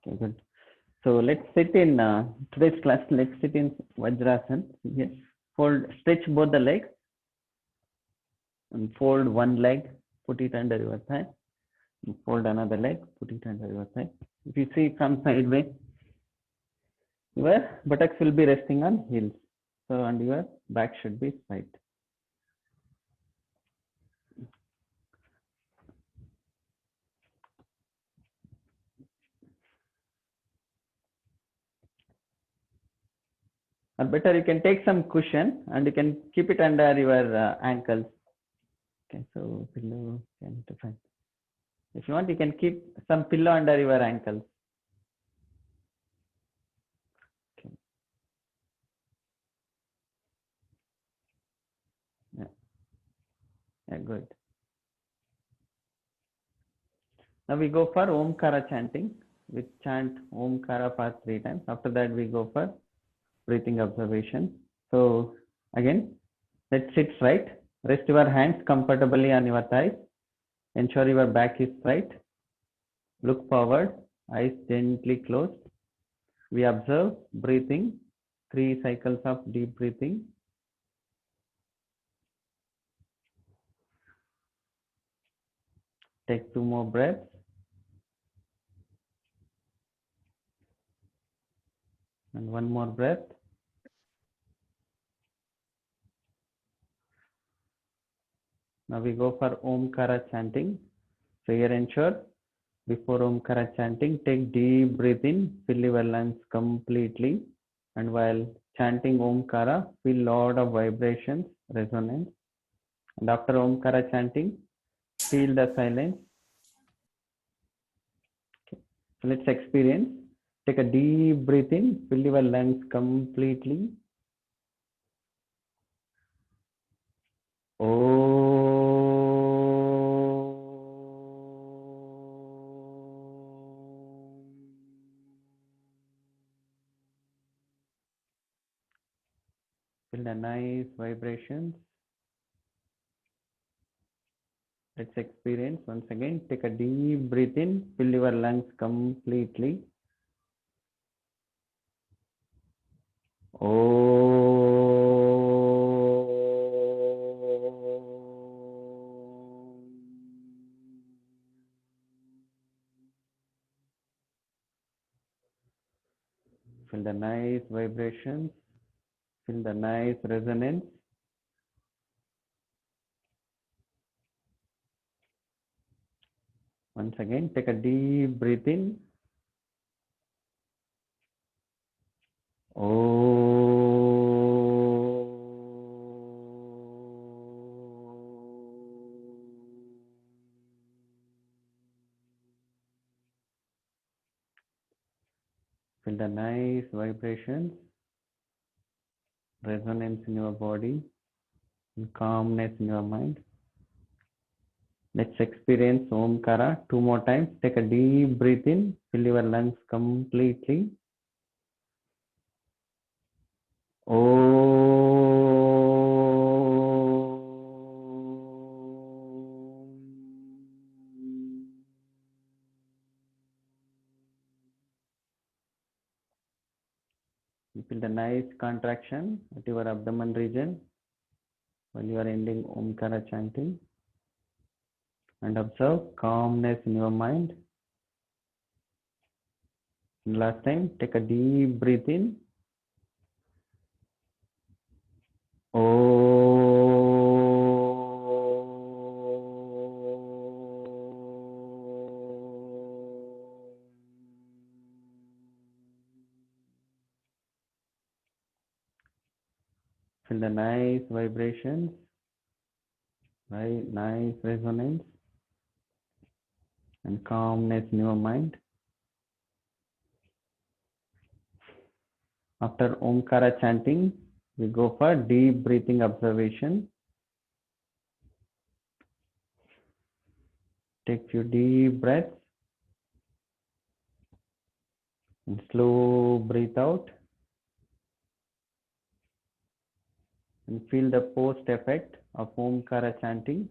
Okay, good. So let's sit in today's class. Let's sit in Vajrasana. Yes. Fold, stretch both the legs and fold one leg. Put it under your thigh. And fold another leg. Put it under your thigh. If you see from sideways, your buttocks will be resting on heels. So and your back should be straight. Or better, you can take some cushion and you can keep it under your ankles. Okay, so pillow can define. If you want, you can keep some pillow under your ankles. Okay. Yeah, good. Now we go for Omkara chanting. We chant Omkara for 3 times. After that, we go for breathing observation. So again, let's sit straight. Rest your hands comfortably on your thighs. Ensure your back is straight. Look forward. Eyes gently closed. We observe breathing. 3 cycles of deep breathing. Take 2 more breaths. And 1 more breath. Now we go for Omkara chanting. So here ensure before Omkara chanting, take deep breath in, fill your lungs completely. And while chanting Omkara, feel lot of vibrations, resonance. And after Omkara chanting, feel the silence. Okay. So let's experience. Take a deep breath in, fill your lungs completely. Feel the nice vibrations. Let's experience once again. Take a deep breath in, fill your lungs completely. Feel the nice vibrations. Feel the nice resonance. Once again, take a deep breath in. Feel the nice vibrations, resonance in your body, and calmness in your mind. Let's experience Omkara 2 more times. Take a deep breath in, fill your lungs completely. You feel the nice contraction at your abdomen region while you are ending Omkara chanting. And observe calmness in your mind. And last time, take a deep breath in. Feel the nice vibrations, right? Nice resonance and calmness in your mind. After Omkara chanting, we go for deep breathing observation. Take few deep breaths and slow breathe out. And feel the post effect of Omkara chanting.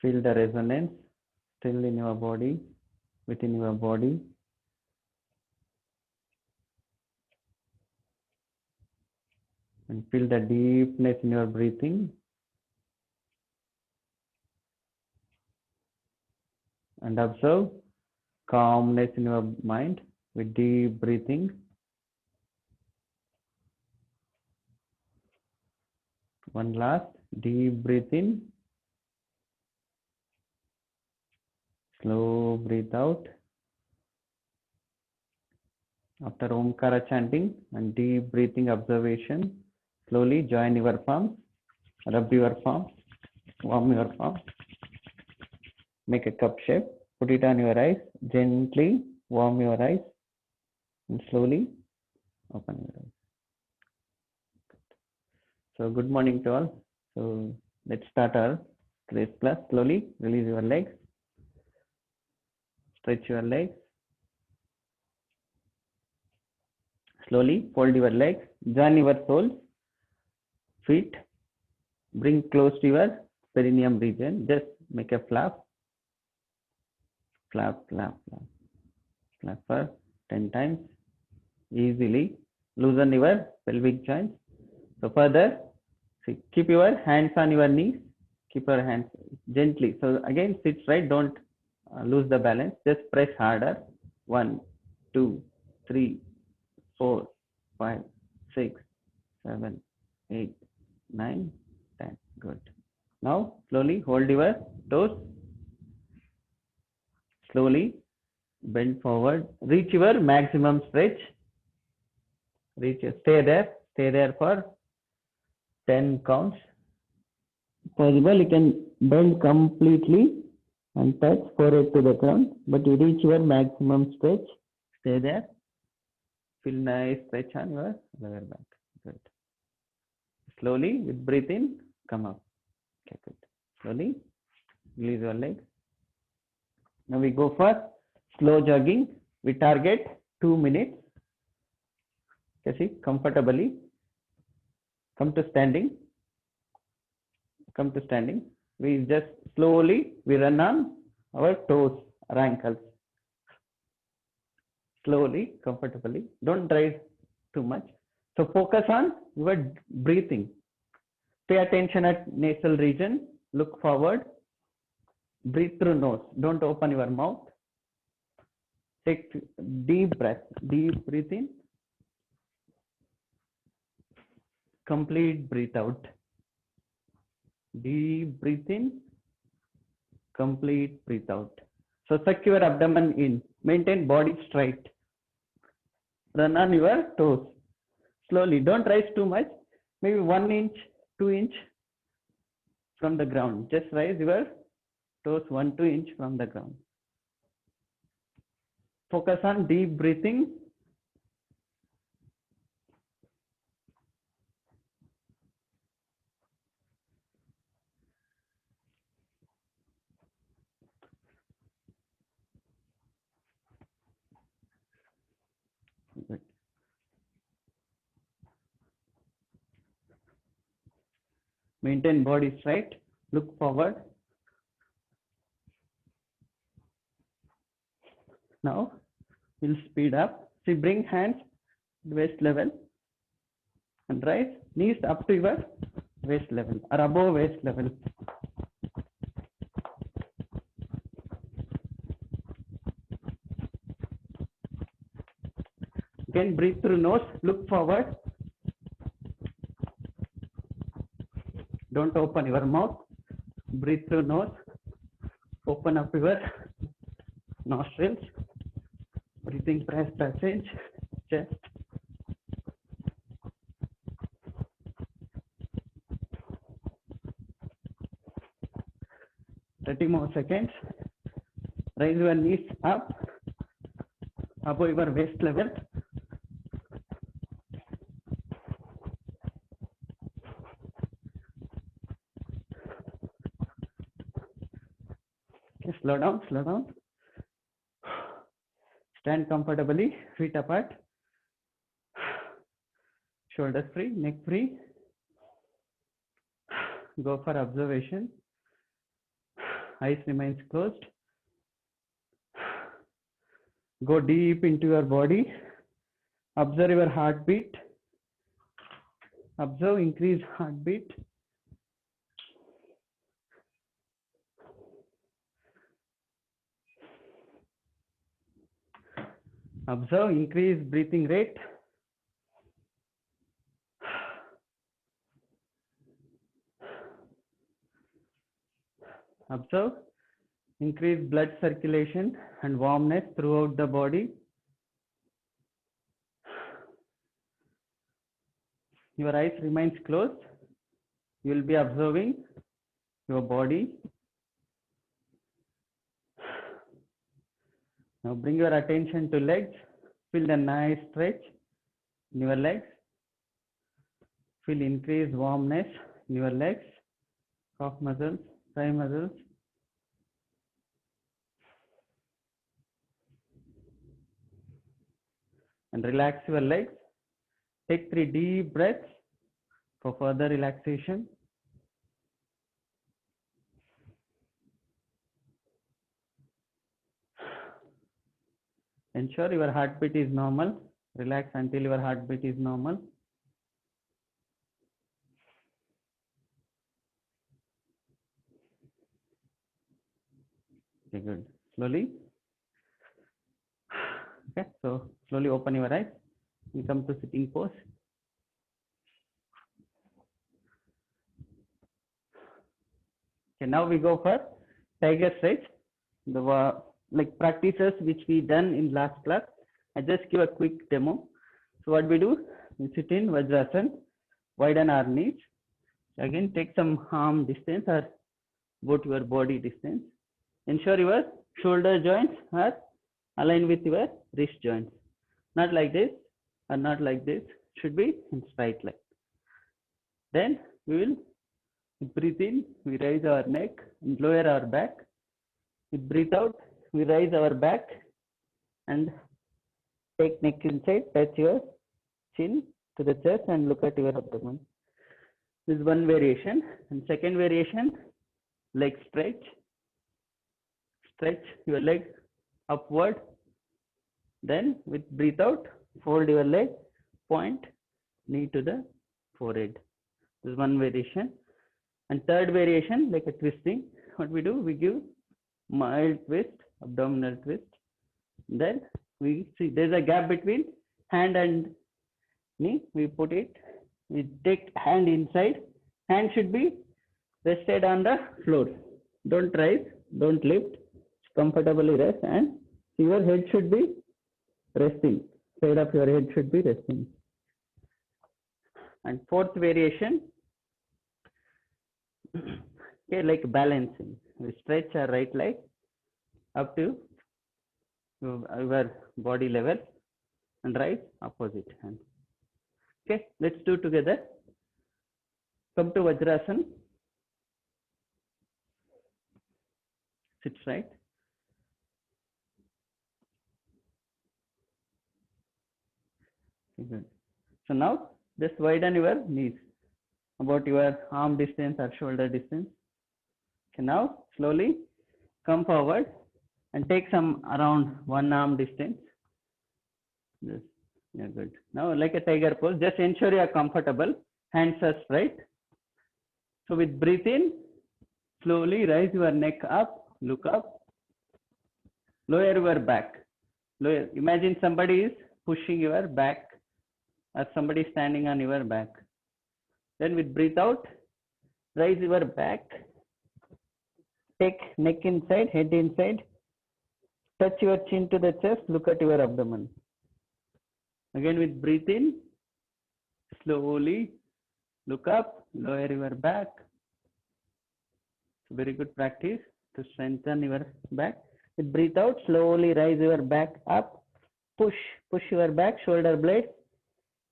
Feel the resonance still in your body. within your body. And feel the deepness in your breathing. And observe calmness in your mind with deep breathing. One last deep breath in. Slow breathe out. After Omkara chanting and deep breathing observation, slowly join your palms, rub your palms, warm your palms, make a cup shape, put it on your eyes, gently warm your eyes, and slowly open your eyes. So good morning to all. So let's start our today's class. Slowly release your legs, stretch your legs. Slowly fold your legs, join your soles, feet, bring close to your perineum region. Just make a flap, flap, flap, flap, flap for 10 times easily. Loosen your pelvic joints. So further, keep your hands on your knees. Keep your hands gently. So again, sit straight. Don't lose the balance. Just press harder. 1, 2, 3, 4, 5, 6, 7, 8, 9, 10. Good. Now slowly hold your toes. Slowly bend forward. Reach your maximum stretch. Stay there for 10 counts. Possible, you can bend completely and touch forehead to the ground, but you reach your maximum stretch. Stay there. Feel nice stretch on your lower back. Good. Slowly, with breathe in, come up. Okay, good. Slowly, release your legs. Now we go for slow jogging. We target 2 minutes. Okay, see, comfortably. Come to standing. Come to standing. We just slowly, we run on our toes or ankles. Slowly, comfortably. Don't drive too much. So focus on your breathing. Pay attention at nasal region. Look forward. Breathe through nose. Don't open your mouth. Take deep breath. Deep breathe in. Complete breathe out. Deep breathe in. Complete breathe out. So suck your abdomen in. Maintain body straight. Run on your toes. Slowly. Don't rise too much. Maybe 1 inch, 2 inch from the ground. Just rise your toes 1, 2 inch from the ground. Focus on deep breathing. Good. Maintain body straight. Look forward. Now we'll speed up. See, bring hands waist level and rise. Knees up to your waist level or above waist level. Again, breathe through nose. Look forward. Don't open your mouth. Breathe through nose. Open up your nostrils. Breathing passage, chest. 30 more seconds. Raise your knees up above your waist level. Okay, slow down, slow down. Stand comfortably, feet apart. Shoulders free, neck free. Go for observation. Eyes remains closed. Go deep into your body. Observe your heartbeat. Observe increased heartbeat. Observe increased breathing rate. Observe increased blood circulation and warmness throughout the body. Your eyes remains closed. You will be observing your body. Now bring your attention to legs. Feel the nice stretch in your legs. Feel increased warmness in your legs, calf muscles, thigh muscles. And relax your legs. Take 3 deep breaths for further relaxation. Ensure your heartbeat is normal. Relax until your heartbeat is normal. Okay, good. Slowly. Okay, so slowly open your eyes and come to sitting pose. Okay, now we go for tiger stretch. The like practices which we done in last class. I just give a quick demo. So what we do, we sit in Vajrasana, widen our knees. Again, take some arm distance or go to your body distance. Ensure your shoulder joints are aligned with your wrist joints. Not like this or not like this. Should be in straight line. Then we will breathe in, we raise our neck and lower our back. We breathe out, we raise our back and take neck inside, touch your chin to the chest and look at your abdomen. This is one variation. And second variation, leg stretch. Stretch your leg upward. Then with breathe out, fold your leg, point knee to the forehead. This is one variation. And third variation, like a twisting. What we do, we give mild twist, abdominal twist. Then we see there's a gap between hand and knee. We put it, we take hand inside. Hand should be rested on the floor. Don't rise, don't lift. Comfortably rest and your head should be resting. Side of your head should be resting. And fourth variation, okay, like balancing. We stretch our right leg up to your body level and right opposite hand. Okay, let's do together. Come to Vajrasana. Sit right. Good. So now just widen your knees about your arm distance or shoulder distance. Okay, now slowly come forward and take some around one arm distance. Yes, yeah, good. Now like a tiger pose, just ensure you are comfortable. Hands are straight. So with breathe in, slowly raise your neck up, look up, lower your back. Lower. Imagine somebody is pushing your back or somebody standing on your back. Then with breathe out, raise your back, take neck inside, head inside, touch your chin to the chest, look at your abdomen. Again with breathe in, slowly look up, lower your back. Very good practice to strengthen your back. With breathe out, slowly rise your back up, push your back, shoulder blades,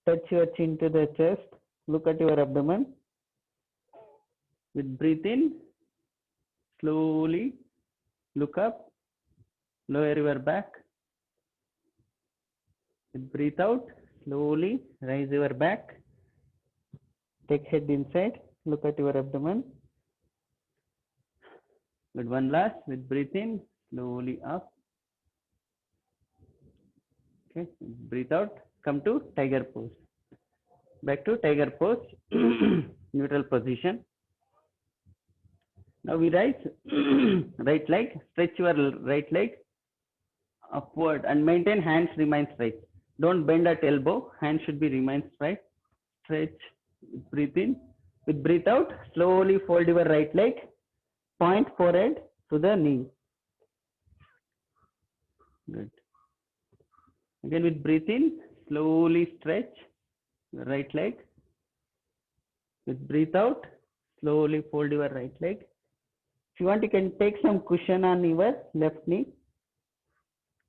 touch your chin to the chest, look at your abdomen. With breathe in, slowly look up, lower your back. With breathe out, slowly raise your back, take head inside, look at your abdomen. Good, one last. With breathe in, slowly up, Okay, breathe out, come to tiger pose. Back to tiger pose, neutral position. Now we rise, right leg, stretch your right leg upward and maintain hands remain straight. Don't bend at elbow, hands should be remain straight. Stretch, breathe in. With breathe out, slowly fold your right leg, point forehead to the knee. Good. Again with breathe in, slowly stretch your right leg. With breathe out, slowly fold your right leg. If you want, you can take some cushion on your left knee.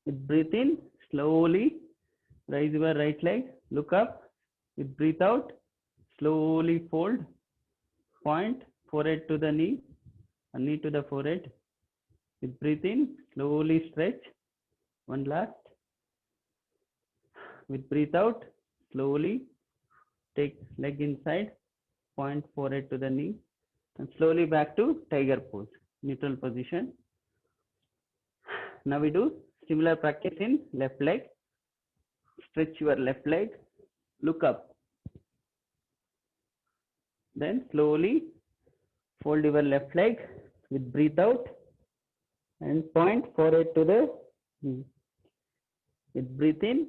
With breathe in, slowly raise your right leg, look up. With breathe out, slowly fold, point forehead to the knee, and knee to the forehead. With breathe in, slowly stretch. One last. With breathe out, slowly take leg inside, point forehead to the knee, and slowly back to tiger pose, neutral position. Now we do similar practice in left leg. Stretch your left leg, look up. Then slowly fold your left leg with breathe out and point forehead to the knee. With breathe in,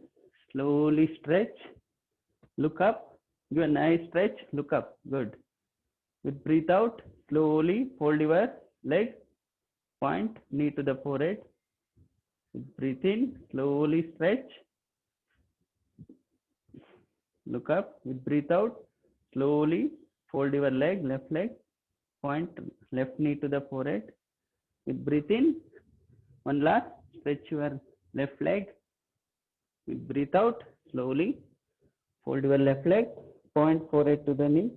slowly stretch, look up. Give a nice stretch, look up. Good. With breathe out, slowly fold your leg, point knee to the forehead. With breathe in, slowly stretch, look up. With breathe out, slowly fold your leg, left leg, point left knee to the forehead. With breathe in, one last, stretch your left leg. With breathe out, slowly fold your left leg, point forehead to the knee.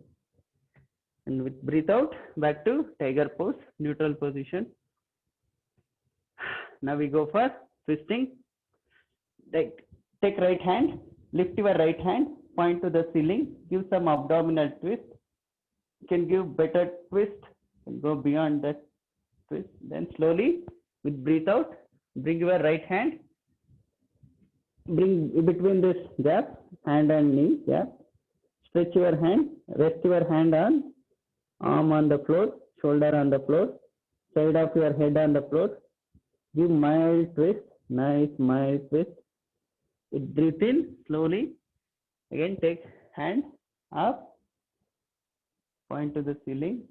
And with breathe out, back to tiger pose, neutral position. Now we go for twisting. Take right hand, lift your right hand, point to the ceiling, give some abdominal twist. You can give better twist, and go beyond that twist. Then slowly, with breathe out, bring your right hand, bring between this gap, hand and knee gap. Stretch your hand, rest your hand on arm on the floor, shoulder on the floor, side of your head on the floor. Give mild twist, nice mild twist. With breathe in slowly. Again take hand up, point to the ceiling.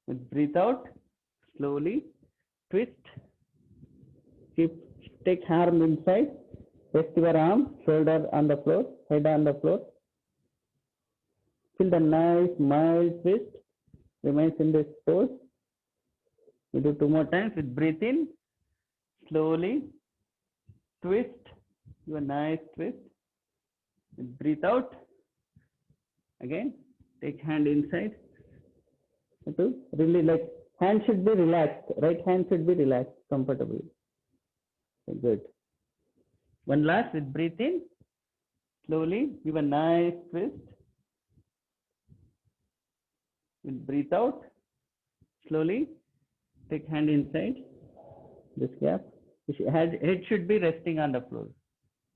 With breathe out, slowly twist. Take arm inside, rest your arm, shoulder on the floor, head on the floor. Feel the nice mild twist remains in this pose. We do 2 more times. With breathe in, slowly twist, do a nice twist. With breathe out, again take hand inside. Really like hand should be relaxed, right hand should be relaxed comfortably. Okay, good. One last, with breathe in, slowly give a nice twist. With breathe out, slowly take hand inside this gap. Head should be resting on the floor.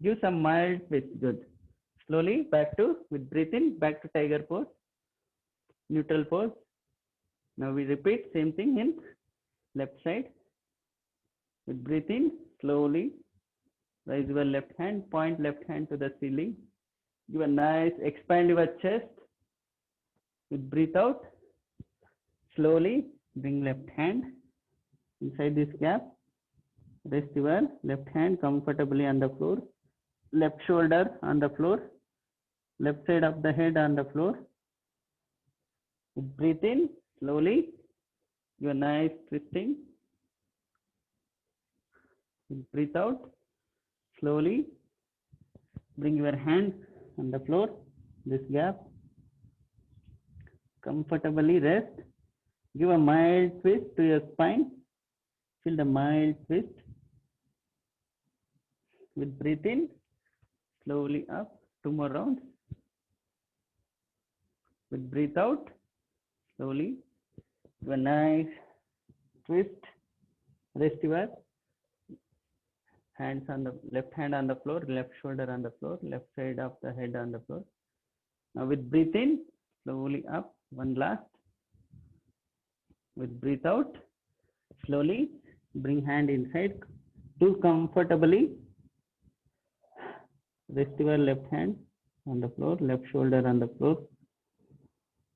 Give some mild twist. Good. Slowly back to, with breathe in, back to tiger pose, neutral pose. Now we repeat same thing in left side. With breathe in, slowly raise your left hand, point left hand to the ceiling. Give a nice, expand your chest. With breathe out, slowly bring left hand inside this gap. Rest your left hand comfortably on the floor. Left shoulder on the floor. Left side of the head on the floor. With breathe in, slowly, give a nice twisting. With breathe out, slowly bring your hand on the floor, this gap. Comfortably rest. Give a mild twist to your spine. Feel the mild twist. With breathe in, slowly up, 2 more rounds. With breathe out, slowly, do a nice twist. Rest your hands on the left hand on the floor, left shoulder on the floor, left side of the head on the floor. Now with breathe in, slowly up, one last. With breathe out, slowly bring hand inside. Do comfortably. Rest your left hand on the floor, left shoulder on the floor.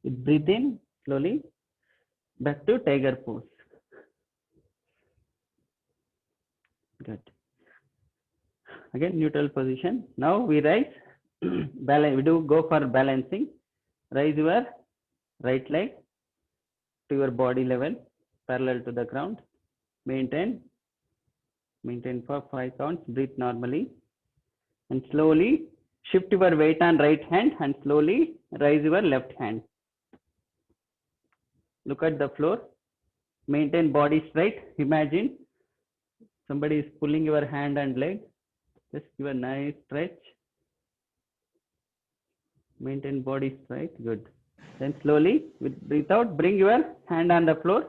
With breathe in, slowly back to tiger pose. Good. Again, neutral position. Now we rise. Balance. We do go for balancing. Raise your right leg to your body level, parallel to the ground. Maintain for 5 counts. Breathe normally, and slowly shift your weight on right hand and slowly raise your left hand. Look at the floor. Maintain body straight. Imagine somebody is pulling your hand and leg. Just give a nice stretch. Maintain body straight. Good. Then slowly, with breathe out, bring your hand on the floor.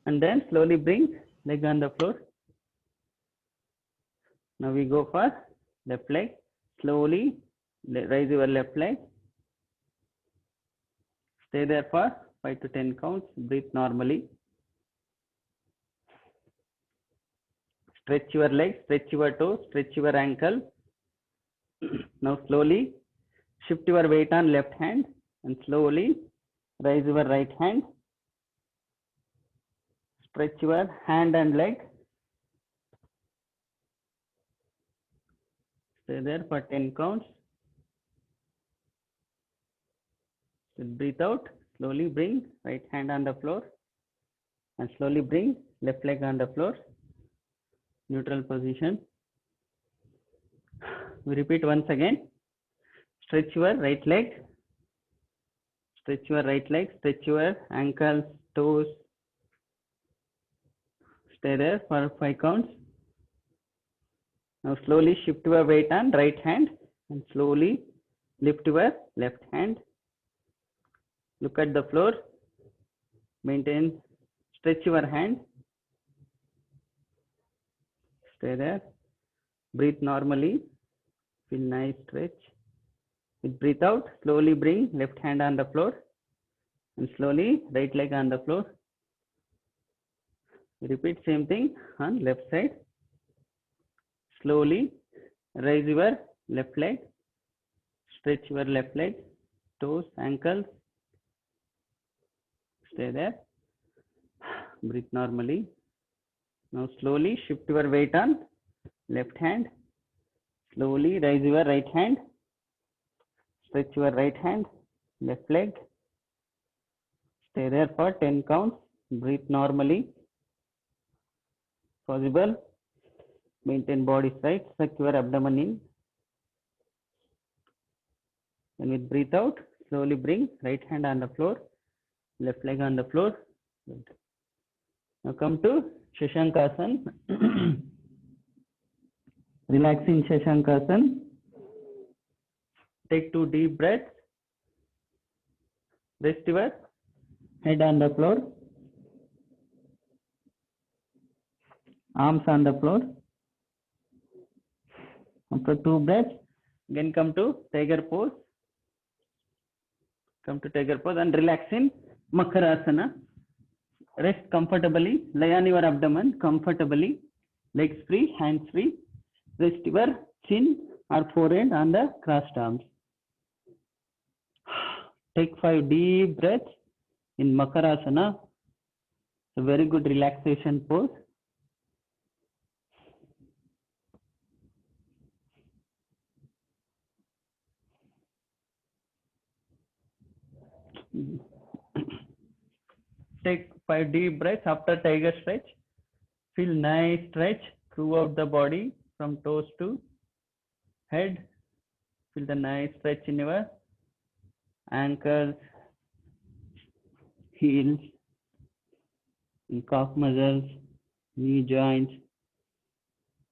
And then slowly bring leg on the floor. Now we go for left leg. Slowly raise your left leg. Stay there for 5 to 10 counts. Breathe normally. Stretch your legs, stretch your toes, stretch your ankle. Now slowly shift your weight on left hand and slowly raise your right hand. Stretch your hand and leg. Stay there for 10 counts. Breathe out. Slowly bring right hand on the floor and slowly bring left leg on the floor. Neutral position. We repeat once again. Stretch your right leg. Stretch your right leg. Stretch your ankles, toes. Stay there for 5 counts. Now slowly shift your weight on right hand and slowly lift your left hand. Look at the floor. Maintain. Stretch your hand. Stay there. Breathe normally. Feel nice stretch. With breathe out, slowly bring left hand on the floor and slowly right leg on the floor. Repeat same thing on left side. Slowly raise your left leg. Stretch your left leg, toes, ankles. Stay there. Breathe normally. Now slowly shift your weight on left hand. Slowly raise your right hand. Stretch your right hand, left leg. Stay there for 10 counts. Breathe normally. Possible. Maintain body straight. Suck your abdomen in. And with breathe out, slowly bring right hand on the floor, left leg on the floor. Good. Now come to Shashankasana. Relax in Shashankasana. Take 2 deep breaths. Rest your head on the floor. Arms on the floor. After 2 breaths, again come to tiger pose. Come to tiger pose and relax in Makarasana. Rest comfortably. Lie on your abdomen comfortably. Legs free, hands free. Rest your chin or forehead on the crossed arms. Take 5 deep breaths in Makarasana. It's a very good relaxation pose. Take 5 deep breaths after tiger stretch. Feel nice stretch throughout the body from toes to head. Feel the nice stretch in your ankles, heels, and calf muscles, knee joints,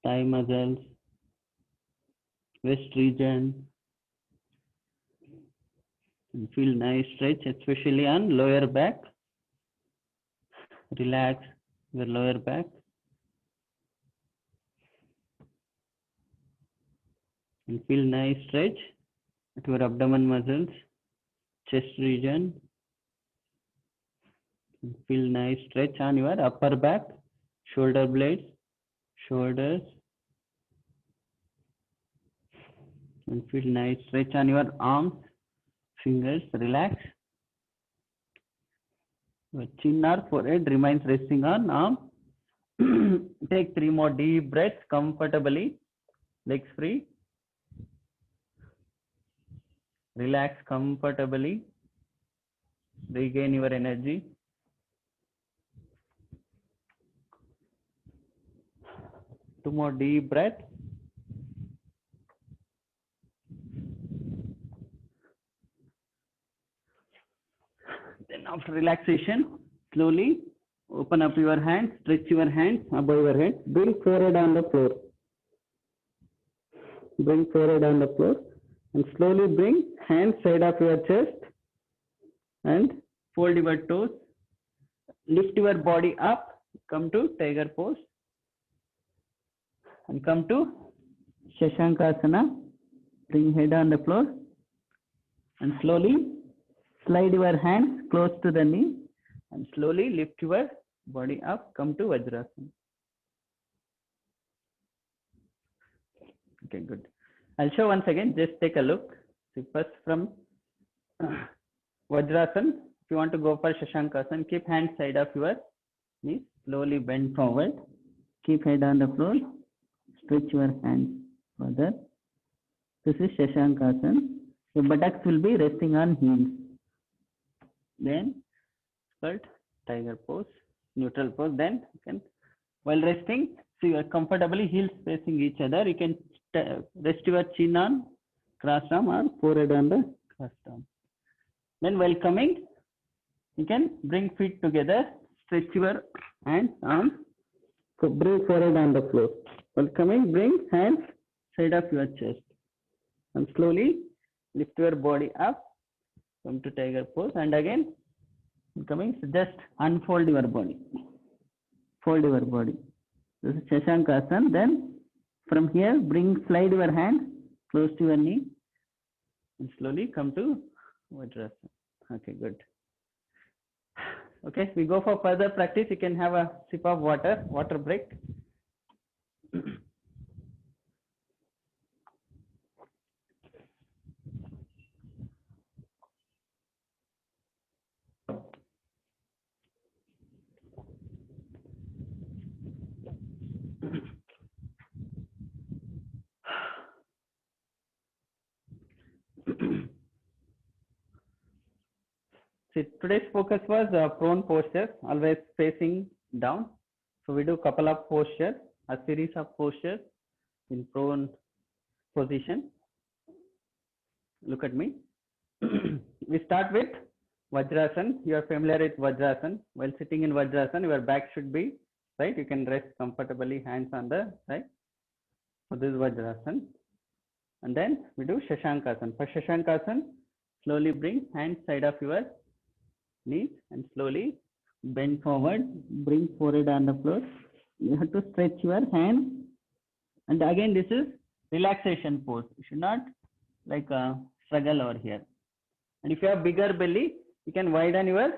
thigh muscles, waist region. And feel nice stretch, especially on lower back. Relax your lower back. and feel nice stretch at your abdomen muscles, chest region. And feel nice stretch on your upper back, shoulder blades, shoulders, and feel nice stretch on your arms, fingers. Relax. Your chin or forehead remains resting on arm. Take 3 more deep breaths comfortably, legs free. Relax comfortably. Regain your energy. Two more deep breaths. Then after relaxation, slowly open up your hands, stretch your hands above your head. Bring forehead on the floor. Bring forehead on the floor. And slowly bring hands side of your chest and fold your toes. Lift your body up. Come to tiger pose. And come to Shashankasana. Bring head on the floor. And slowly slide your hands close to the knee. And slowly lift your body up. Come to Vajrasana. Okay, good. I'll show once again. Just take a look. See, first from Vajrasana. If you want to go for Shashankasana, keep hands side of your knees. Slowly bend forward. Keep head on the floor. Stretch your hands further. This is Shashankasana. Your buttocks will be resting on heels. Then skirt, tiger pose, neutral pose. Then you can, while resting, so you are comfortably heels facing each other. You can rest your chin on crossed arm or forehead on the crossed arm. Then while coming, you can bring feet together, stretch your hands, arms. So bring forehead on the floor. While coming, bring hands side of your chest. And slowly lift your body up. Come to tiger pose. And again, coming, so just unfold your body. Fold your body. This is Shashankasana. Then from here, slide your hand close to your knee. And slowly come to Vajrasana. Okay, good. Okay, we go for further practice. You can have a sip of water break. See, today's focus was prone posture, always facing down. So we do couple of postures, a series of postures in prone position. Look at me. We start with Vajrasana. You are familiar with Vajrasana. While sitting in Vajrasana, your back should be right. You can rest comfortably, hands on the side. So this is Vajrasana. And then we do Shashankasana. For Shashankasana, slowly bring hands side of your knees and slowly bend forward. Bring forehead on the floor. You have to stretch your hands. And again, this is relaxation pose. You should not like struggle over here. And if you have bigger belly, you can widen your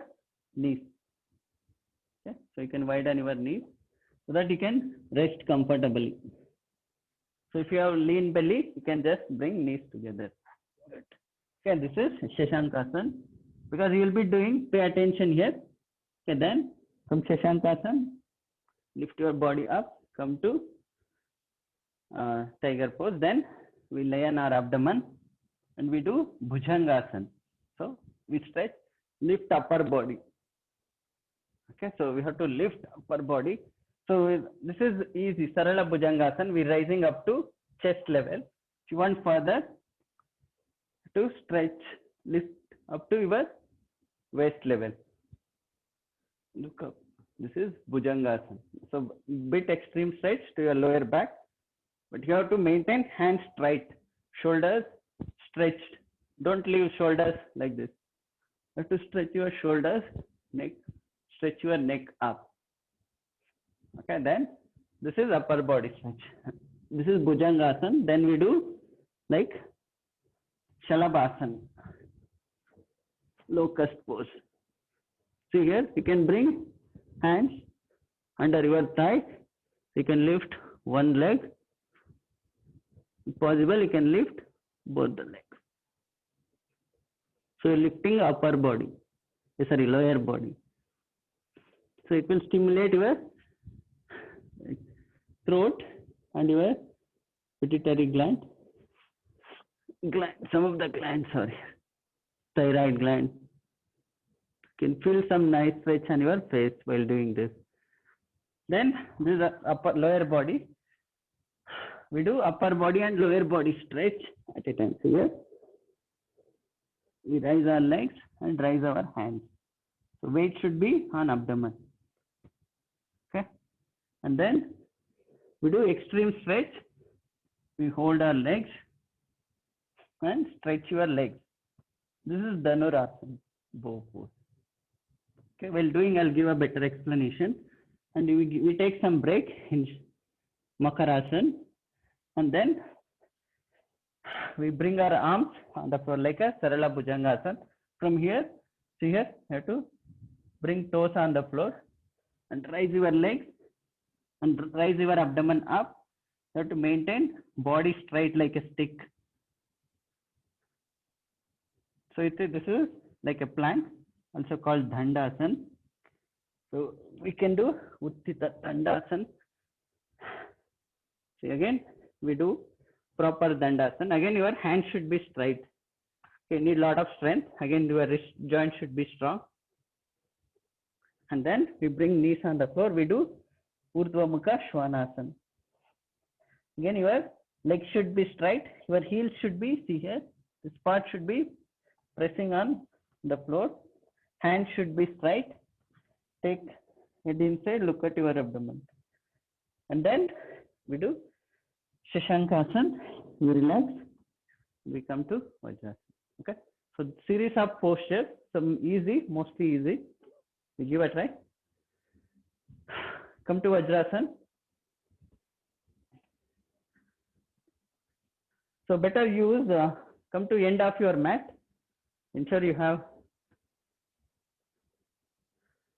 knees. Okay? So you can widen your knees so that you can rest comfortably. So if you have lean belly, you can just bring knees together. Good. Okay, this is Shashankasana. Because you will be doing, pay attention here. Okay, then from Shashankasana, lift your body up, come to tiger pose. Then we lay on our abdomen and we do Bhujangasana. So we stretch, lift upper body. Okay, so we have to lift upper body. So this is easy, Sarala Bhujangasana. We're rising up to chest level. If you want further, to stretch, lift up to your waist level. Look up. This is Bhujangasana. So bit extreme stretch to your lower back, but you have to maintain hands straight, shoulders stretched. Don't leave shoulders like this. You have to stretch your shoulders, neck, stretch your neck up. Okay, then this is upper body stretch. This is Bhujangasana. Then we do like Shalabhasana, locust pose. See here, you can bring hands under your thigh. You can lift one leg. If possible, you can lift both the legs. So you're lifting upper body, sorry, lower body. So it will stimulate your throat and your pituitary gland, some of the glands, sorry, thyroid gland. You can feel some nice stretch on your face while doing this. Then this is upper lower body. We do upper body and lower body stretch at a time. So here we raise our legs and raise our hands. So weight should be on abdomen. Okay. And then we do extreme stretch. We hold our legs and stretch your legs. This is Dhanurasana, bow pose. Okay, while doing, I'll give a better explanation. And we take some break in Makarasana. And then we bring our arms on the floor like a Sarala Bhujangasana. From here, see here, you have to bring toes on the floor and raise your legs and raise your abdomen up. You have to maintain body straight like a stick. So this is like a plank, also called Dandasana. So we can do Utthita Dandasana. See again, we do proper Dandasana. Again, your hand should be straight. Okay, you need a lot of strength. Again, your wrist joint should be strong. And then we bring knees on the floor. We do Urdhva Mukha Svanasana. Again, your legs should be straight. Your heels should be, see here, this part should be pressing on the floor. Hands should be straight. Take it inside, look at your abdomen. And then we do Shashankasana. You relax. We come to Vajrasana. Okay. So series of postures, some easy, mostly easy. We give a try. Come to Vajrasana. So better use, come to end of your mat. Ensure you have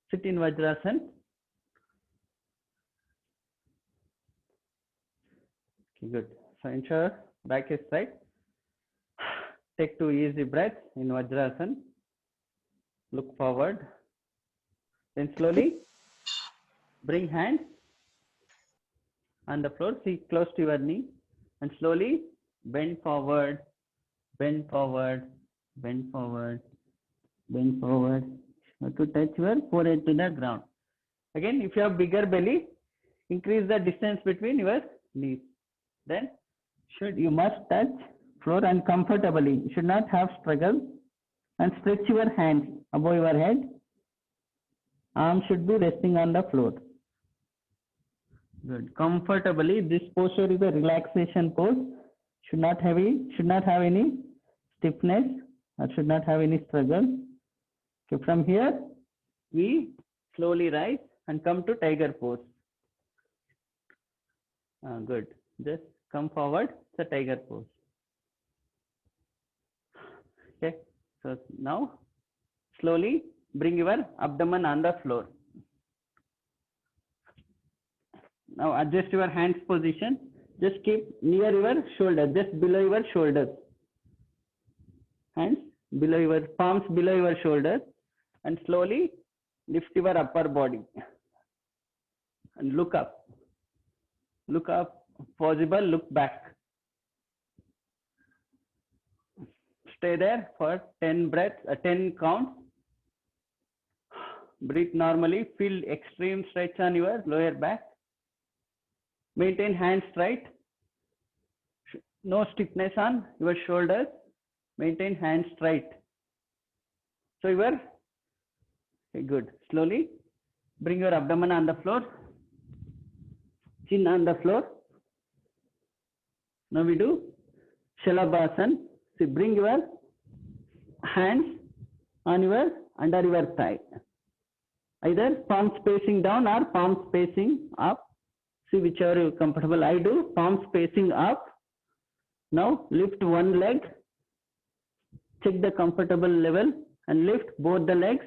sit in Vajrasana. Okay, good. So ensure back is straight. Take 2 easy breaths in Vajrasana. Look forward. Then slowly bring hands on the floor. See close to your knee. And slowly bend forward, bend forward, bend forward, bend forward. You have to touch your forehead to the ground. Again, if you have bigger belly, increase the distance between your knees. Then you must touch floor and comfortably. You should not have struggle. And stretch your hands above your head. Arms should be resting on the floor. Good. Comfortably. This posture is a relaxation pose. Should not have any stiffness or should not have any struggle. Okay, from here, we slowly rise and come to tiger pose. Good. Just come forward. It's a tiger pose. Okay. So now, slowly bring your abdomen on the floor. Now adjust your hands position. Just keep near your shoulder, just below your shoulders. Hands below your palms below your shoulders, and slowly lift your upper body and look up. Look up. Possible, look back. Stay there for 10 breaths, 10 counts. Breathe normally. Feel extreme stretch on your lower back. Maintain hands straight. No stiffness on your shoulders. Maintain hands straight. So you are okay, good. Slowly bring your abdomen on the floor. Chin on the floor. Now we do Shalabhasana. See, bring your hands on your under your thigh. Either palms facing down or palms facing up. See whichever you are comfortable. I do palms facing up. Now lift one leg, check the comfortable level and lift both the legs.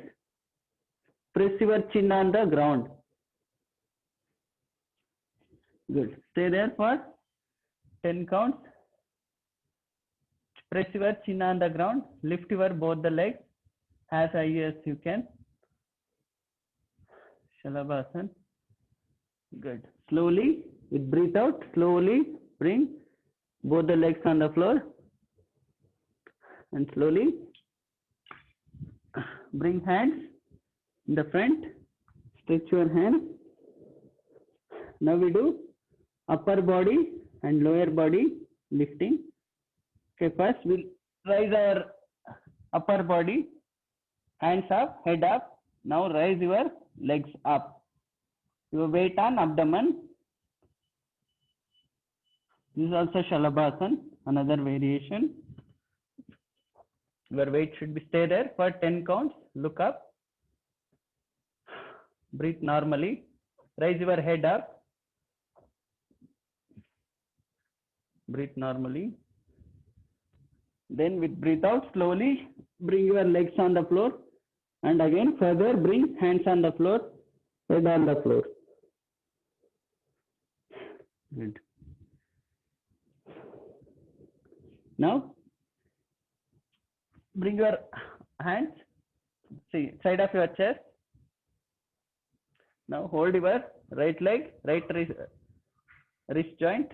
Press your chin on the ground. Good. Stay there for 10 counts. Press your chin on the ground. Lift your both the legs as high as you can. Shalabhasana. Good. Slowly, with breathe out, slowly bring both the legs on the floor. And slowly bring hands in the front. Stretch your hands. Now we do upper body and lower body lifting. Okay, first we'll raise our upper body, hands up, head up. Now raise your legs up. Your weight on abdomen. This is also Shalabhasana, another variation. Your weight should be stay there for 10 counts. Look up. Breathe normally. Raise your head up. Breathe normally. Then with breathe out slowly, bring your legs on the floor. And again further bring hands on the floor, head on the floor. Good. Now bring your hands, see, side of your chest. Now hold your right leg, right wrist joint,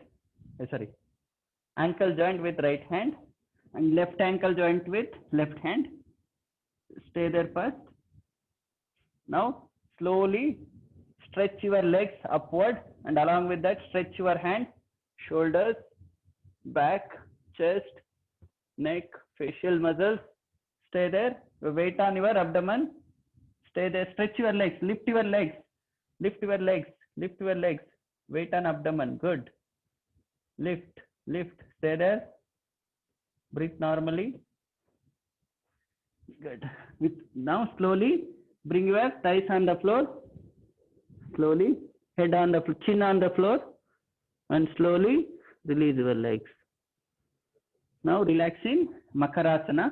ankle joint with right hand and left ankle joint with left hand. Stay there first. Now slowly stretch your legs upward and along with that stretch your hand, shoulders, back, chest, neck, facial muscles. Stay there. Weight on your abdomen. Stay there. Stretch your legs. Lift your legs. Lift your legs. Lift your legs. Weight on abdomen. Good. Lift. Lift. Stay there. Breathe normally. Good. Now slowly bring your thighs on the floor. Slowly. Head on the chin on the floor. And slowly release your legs. Now relax in Makarasana.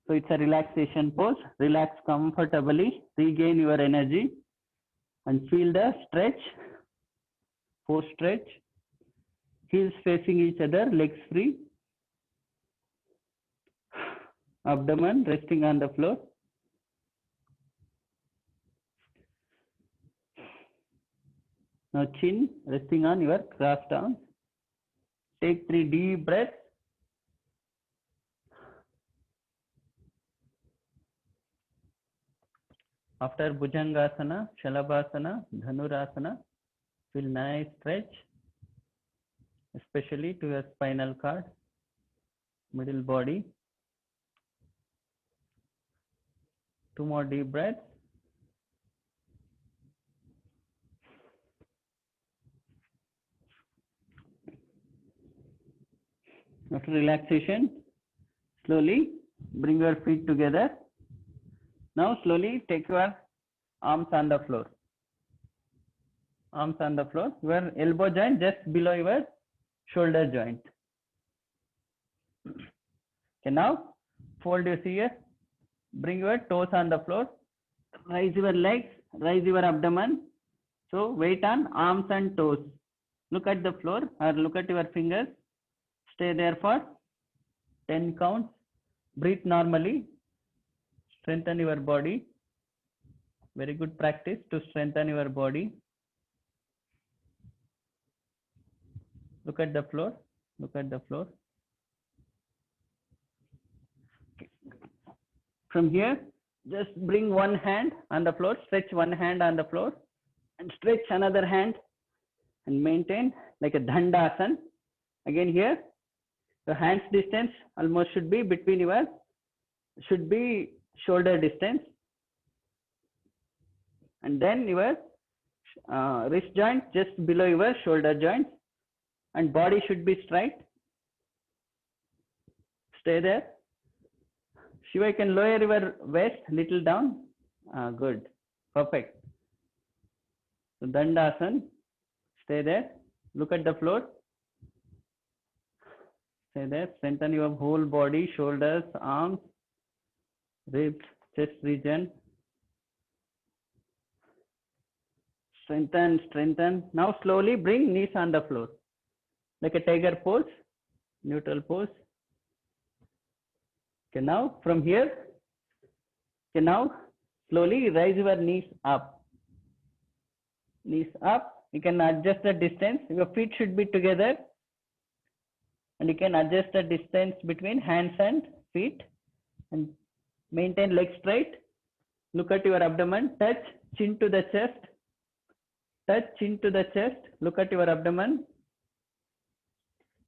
So it's a relaxation pose. Relax comfortably. Regain your energy. And feel the stretch. Post stretch. Heels facing each other. Legs free. Abdomen resting on the floor. Now chin resting on your crossed arms. Take 3 deep breaths. After Bhujangasana, Shalabhasana, Dhanurasana, feel nice stretch, especially to your spinal cord, middle body. 2 more deep breaths. After relaxation, slowly bring your feet together. Now slowly take your arms on the floor. Arms on the floor. Your elbow joint just below your shoulder joint. Okay, now fold your ear. Bring your toes on the floor. Raise your legs. Raise your abdomen. So weight on arms and toes. Look at the floor or look at your fingers. Stay there for 10 counts. Breathe normally. Strengthen your body. Very good practice to strengthen your body. Look at the floor. Look at the floor. Okay. From here, just bring one hand on the floor. Stretch one hand on the floor and stretch another hand and maintain like a Dandasana. Again here, the hands distance almost should be between your, should be shoulder distance. And then your wrist joint just below your shoulder joints and body should be straight. Stay there. Shiva, you can lower your waist little down. Good. Perfect. So Dandasana. Stay there. Look at the floor. Stay there. Strengthen your whole body, shoulders, arms, ribs, chest region. Strengthen, strengthen. Now slowly bring knees on the floor. Like a tiger pose, neutral pose. Okay, now from here, okay, now slowly raise your knees up. Knees up. You can adjust the distance. Your feet should be together. And you can adjust the distance between hands and feet. And maintain legs straight. Look at your abdomen. Touch chin to the chest. Touch chin to the chest. Look at your abdomen.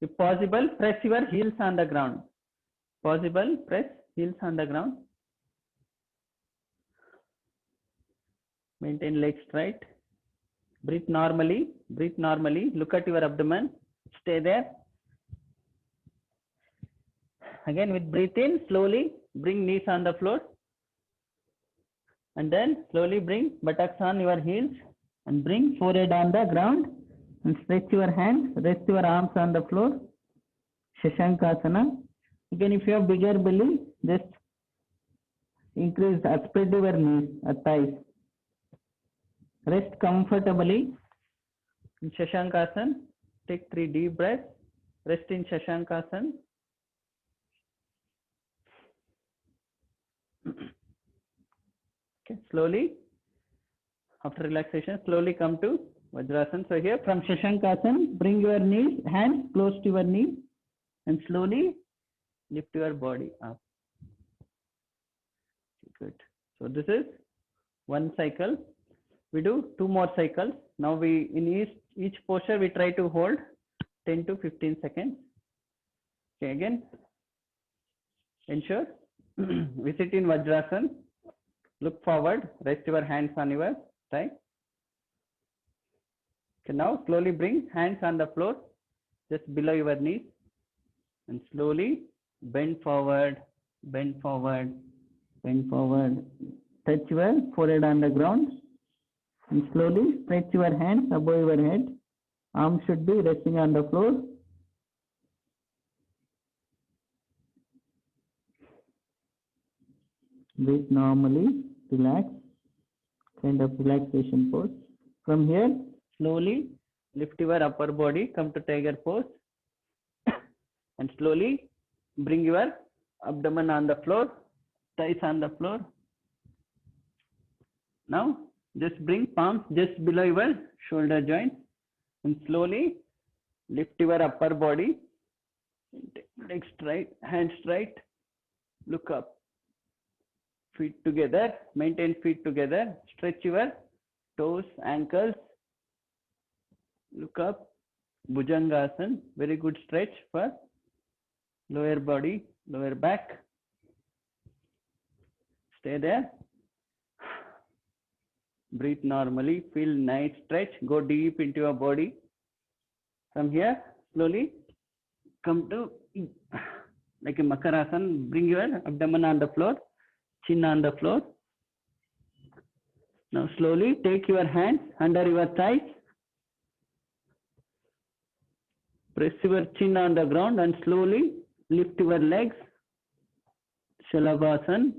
If possible, press your heels on the ground. Possible, press heels on the ground. Maintain legs straight. Breathe normally. Breathe normally. Look at your abdomen. Stay there. Again, with breathe in, slowly bring knees on the floor. And then slowly bring buttocks on your heels. And bring forehead on the ground. And stretch your hands. Rest your arms on the floor. Shashankasana. Again, if you have bigger belly, just increase, spread your knees, thighs. Rest comfortably in Shashankasana. Take 3 deep breaths. Rest in Shashankasana. Okay, slowly, after relaxation, slowly come to Vajrasana. So here from Shashankasana, bring your knees, hands close to your knees, and slowly lift your body up. Good. So this is one cycle. We do 2 more cycles. Now we, in each posture, we try to hold 10 to 15 seconds. Okay, again, ensure we sit in Vajrasana. Look forward, rest your hands on your thigh. Okay, now slowly bring hands on the floor, just below your knees, and slowly bend forward, bend forward, bend forward. Touch your forehead on the ground, and slowly stretch your hands above your head. Arms should be resting on the floor. Breathe normally, relax, kind of relaxation pose. From here, slowly lift your upper body, come to tiger pose, and slowly bring your abdomen on the floor, thighs on the floor. Now, just bring palms just below your shoulder joints, and slowly lift your upper body, legs straight, hands straight, look up. Feet together, maintain feet together, stretch your toes, ankles, look up, Bhujangasana, very good stretch for lower body, lower back. Stay there. Breathe normally, feel nice stretch, go deep into your body. From here, slowly come to like a Makarasana, bring your abdomen on the floor, chin on the floor. Now slowly take your hands under your thighs. Press your chin on the ground and slowly lift your legs. Shalabhasana.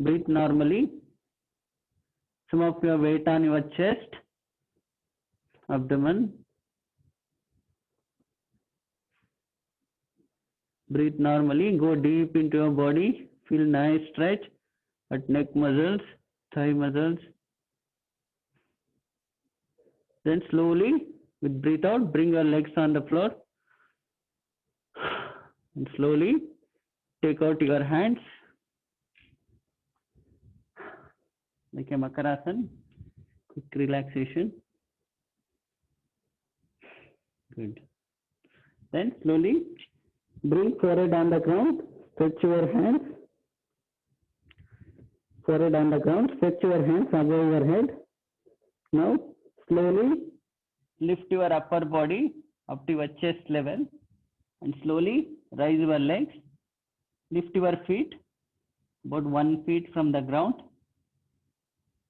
Breathe normally. Some of your weight on your chest, abdomen. Breathe normally. Go deep into your body. Feel nice stretch at neck muscles, thigh muscles. Then slowly, with breathe out, bring your legs on the floor. And slowly take out your hands. Like a Makarasana. Quick relaxation. Good. Then slowly bring forehead on the ground. Stretch your hands. Forehead on the ground. Stretch your hands above your head. Now slowly lift your upper body up to your chest level. And slowly rise your legs. Lift your feet about 1 feet from the ground.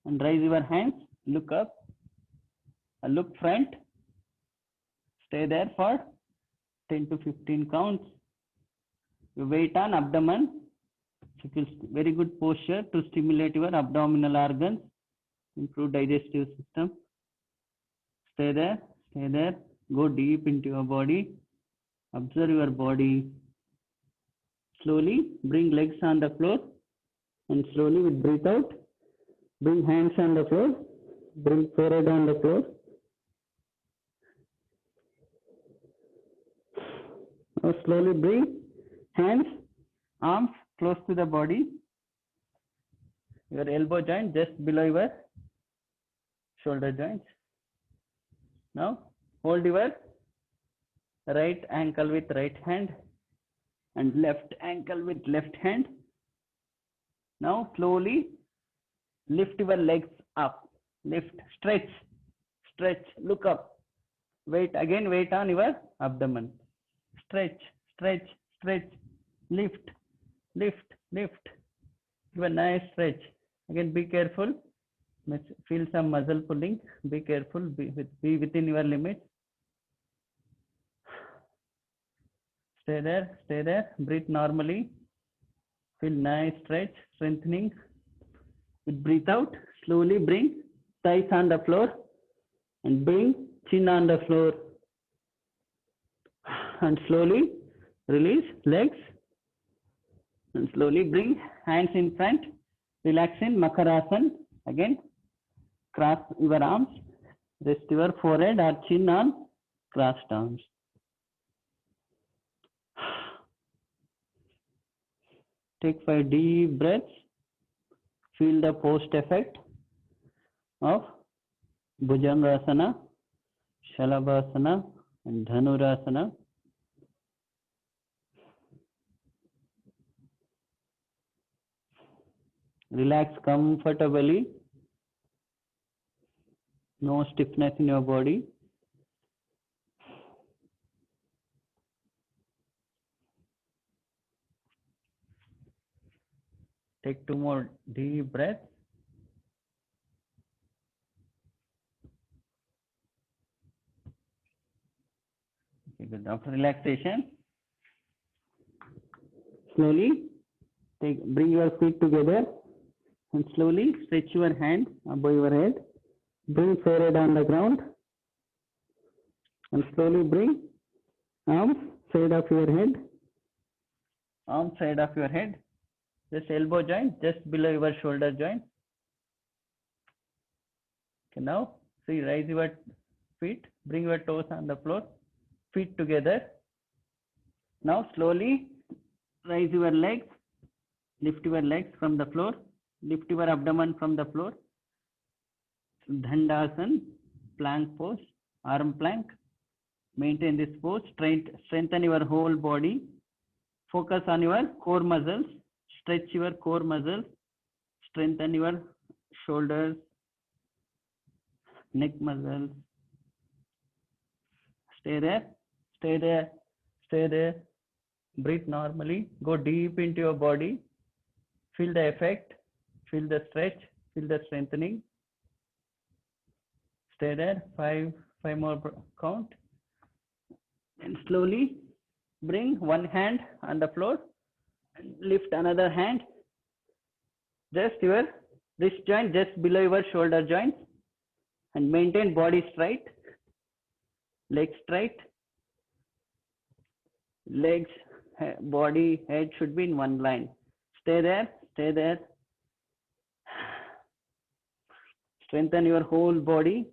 And raise your hands. Look up. Look front. Stay there for 10 to 15 counts. You weight on abdomen. It feels very good posture to stimulate your abdominal organs, improve digestive system. Stay there, stay there. Go deep into your body. Observe your body. Slowly bring legs on the floor and slowly with breathe out. Bring hands on the floor. Bring forehead on the floor. Now slowly bring hands, arms close to the body. Your elbow joint just below your shoulder joints. Now hold your right ankle with right hand and left ankle with left hand. Now slowly lift your legs up. Lift, stretch, stretch, look up. Weight on your abdomen. Stretch, stretch, stretch. Lift, lift, lift. Give a nice stretch. Again, be careful. Feel some muscle pulling. Be careful. Be within your limits. Stay there, stay there. Breathe normally. Feel nice stretch, strengthening. Breathe out. Slowly bring thighs on the floor and bring chin on the floor. And slowly release legs. And slowly bring hands in front. Relax in Makarasana. Again, cross your arms. Rest your forehead or chin on crossed arms. Take 5 deep breaths. Feel the post effect of Bhujangasana, Shalabhasana, and Dhanurasana. Relax comfortably. No stiffness in your body. Take 2 more deep breaths. Okay, good. After relaxation, slowly bring your feet together and slowly stretch your hand above your head. Bring forehead on the ground and slowly bring arms side of your head. Arm side of your head. Just elbow joint just below your shoulder joint. Okay, now see, raise your feet, bring your toes on the floor, feet together. Now slowly raise your legs, lift your legs from the floor, lift your abdomen from the floor. Dhandasana, plank pose, arm plank. Maintain this pose, strengthen your whole body. Focus on your core muscles, stretch your core muscles, strengthen your shoulders, neck muscles. Stay there, stay there, stay there. Breathe normally. Go deep into your body. Feel the effect, feel the stretch, feel the strengthening. Stay there. 5 more count. And slowly bring one hand on the floor and lift another hand. Just your wrist joint just below your shoulder joints and maintain body straight, legs straight, legs, body, head should be in one line. Stay there, stay there. Strengthen your whole body.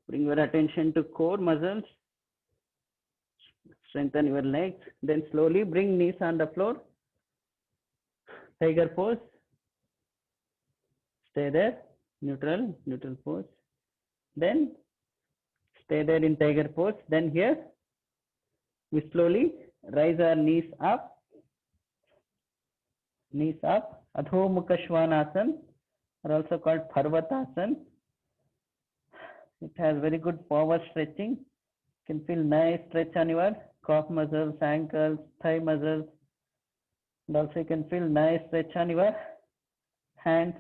Bring your attention to core muscles. Strengthen your legs. Then slowly bring knees on the floor. Tiger pose. Stay there. Neutral pose. Then stay there in tiger pose. Then here we slowly rise our knees up. Knees up. Adho Mukha Svanasana, are also called Parvatasana. It has very good power stretching. You can feel nice stretch on your calf muscles, ankles, thigh muscles. And also you can feel nice stretch on your hands.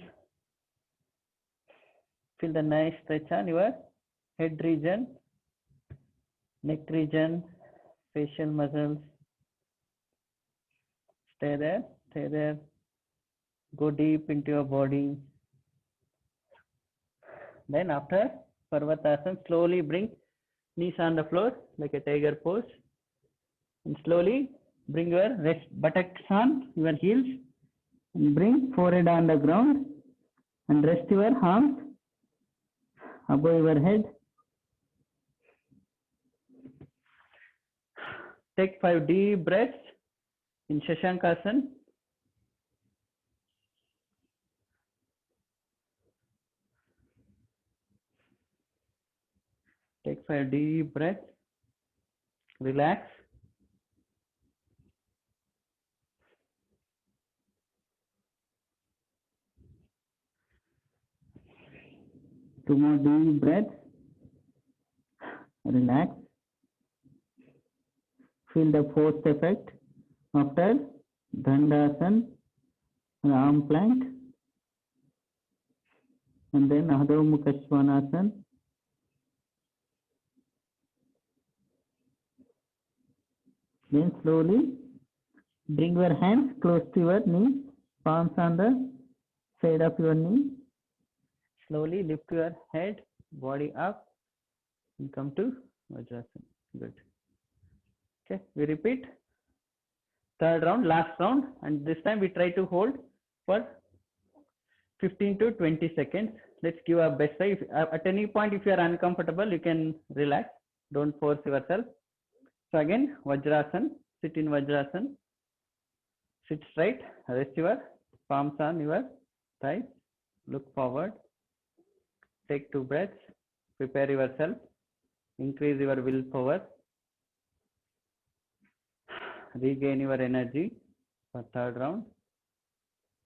Feel the nice stretch on your head region. neck region, facial muscles. Stay there, stay there. Go deep into your body. Then after Parvatasana, slowly bring knees on the floor like a tiger pose. And slowly bring your rest buttocks on your heels. And bring forehead on the ground. And rest your arms above your head. Take 5 deep breaths in Shashankasana. Take 5 deep breaths. Relax. Two more deep breaths. Relax. Feel the force effect after Dandasana, arm plank, and then Adho Mukha Svanasana. Then slowly bring your hands close to your knee, palms on the side of your knee. Slowly lift your head, body up, and come to Vajrasana. Good. Okay, we repeat. Third round, last round, and this time we try to hold for 15 to 20 seconds. Let's give our best try. At any point, if you are uncomfortable, you can relax. Don't force yourself. So again, Vajrasana. Sit in Vajrasana. Sit straight. Rest your palms on your thighs. Look forward. Take 2 breaths. Prepare yourself. Increase your willpower. Regain your energy for third round.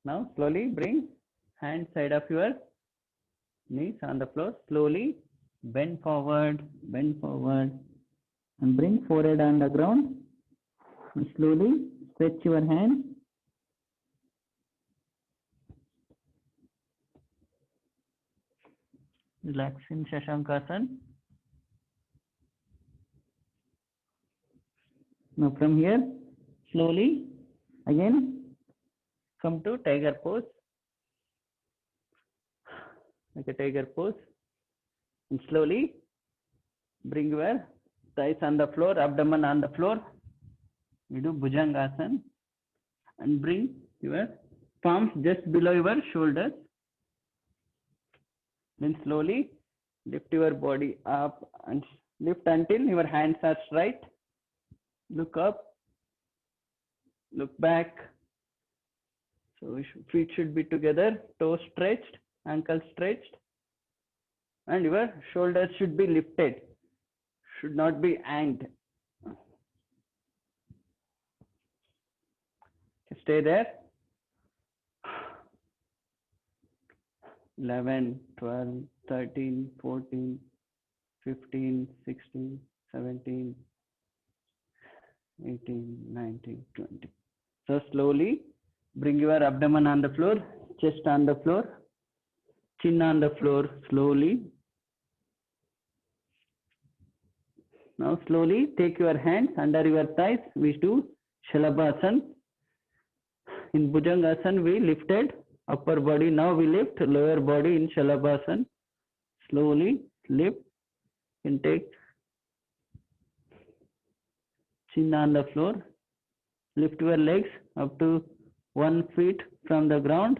Now slowly bring hand side of your knees on the floor. Slowly bend forward, and bring forehead on the ground. And slowly stretch your hand. Relax in Shashankasana. Now from here, slowly again come to tiger pose, like a tiger pose, and slowly bring your thighs on the floor, abdomen on the floor. We do Bhujangasana, and bring your palms just below your shoulders. Then slowly lift your body up and lift until your hands are straight. Look up, look back. So feet should be together, toes stretched, ankles stretched, and your shoulders should be lifted, should not be hanged. Stay there. 11, 12, 13, 14, 15, 16, 17, 18, 19, 20. So slowly bring your abdomen on the floor, chest on the floor, chin on the floor, slowly. Now slowly take your hands under your thighs. We do Shalabhasana. In Bhujangasana we lifted upper body. Now we lift lower body in Shalabhasana. Slowly lift and take chin on the floor. Lift your legs up to 1 foot from the ground.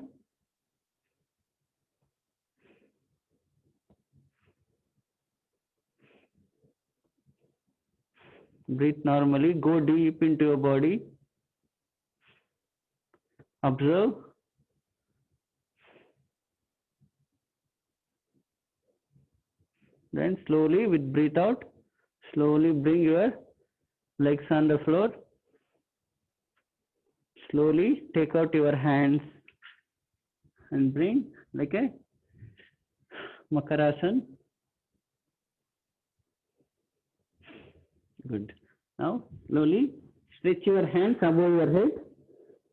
Breathe normally. Go deep into your body. Observe. Then slowly with breathe out, slowly bring your legs on the floor. Slowly take out your hands and bring like a Makarasana. Good. Now slowly stretch your hands above your head.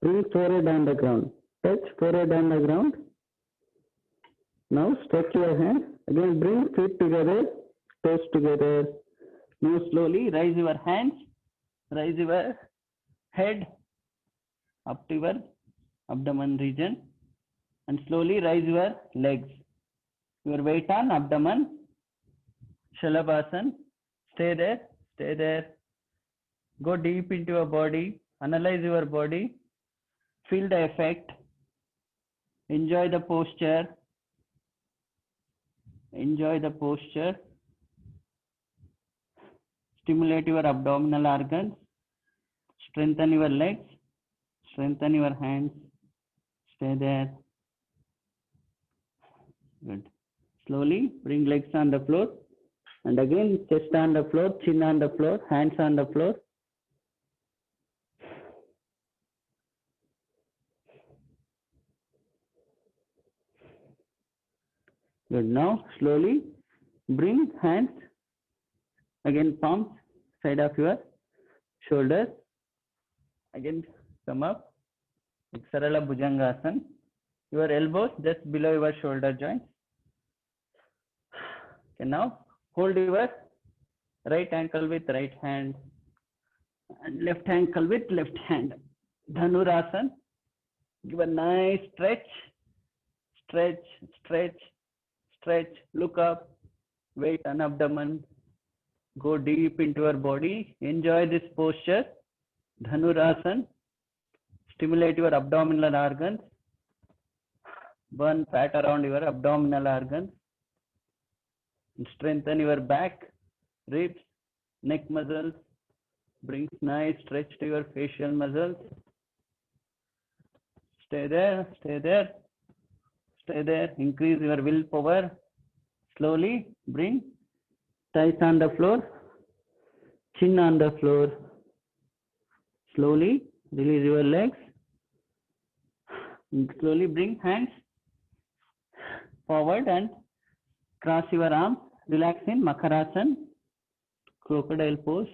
Bring forehead on the ground. Touch forehead on the ground. Now stretch your hands. Again bring feet together, toes together. Now slowly raise your hands, raise your head up to your abdomen region, and slowly raise your legs. Your weight on abdomen, Shalabhasan. Stay there, stay there. Go deep into your body, analyze your body, feel the effect, enjoy the posture, enjoy the posture. Stimulate your abdominal organs, strengthen your legs, strengthen your hands, stay there. Good. Slowly bring legs on the floor, and again chest on the floor, chin on the floor, hands on the floor. Good. Now slowly bring hands, again palms side of your shoulders, again come up, Sarala Bhujangasana. Your elbows just below your shoulder joints. Okay, now hold your right ankle with right hand and left ankle with left hand. Dhanurasana. Give a nice stretch, stretch, stretch, stretch. Look up, weight on abdomen. Go deep into your body. Enjoy this posture. Dhanurasana. Stimulate your abdominal organs. Burn fat around your abdominal organs. Strengthen your back, ribs, neck muscles. Brings nice stretch to your facial muscles. Stay there, stay there, stay there. Increase your willpower. Slowly bring thighs on the floor, chin on the floor. Slowly release your legs. And slowly bring hands forward and cross your arms. Relax in Makarasana, crocodile pose.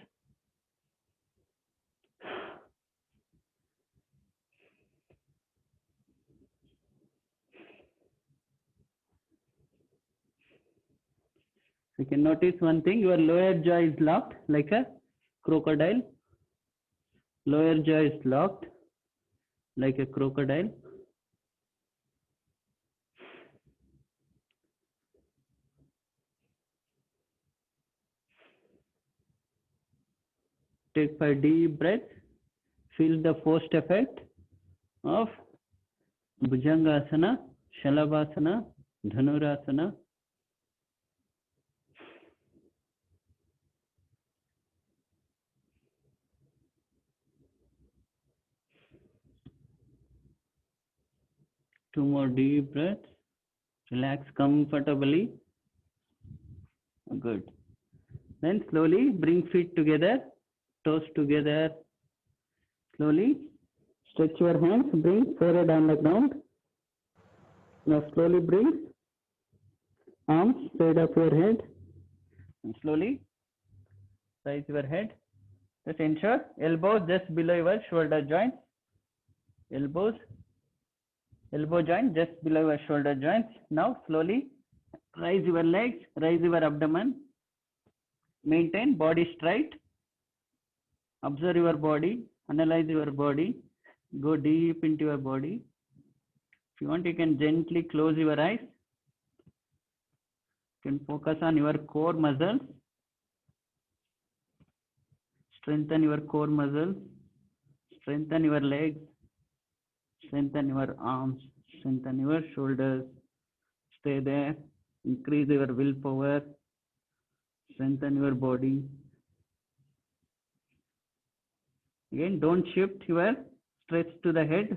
You can notice one thing, your lower jaw is locked like a crocodile. Lower jaw is locked like a crocodile. Take 5 deep breaths. Feel the forced effect of Bhujangasana, Shalabhasana, Dhanurasana. Two more deep breaths. Relax comfortably. Good. Then slowly bring feet together, toes together. Slowly stretch your hands, bring forehead on the ground. Now slowly bring arms side of your head. And slowly raise your head. Just ensure elbows just below your shoulder joints. Elbows, elbow joint just below your shoulder joints. Now slowly raise your legs, raise your abdomen. Maintain body straight. Observe your body, analyze your body. Go deep into your body. If you want, you can gently close your eyes. You can focus on your core muscles. Strengthen your core muscles. Strengthen your legs. Strengthen your arms. Strengthen your shoulders. Stay there. Increase your willpower. Strengthen your body. Again, don't shift your stress to the head.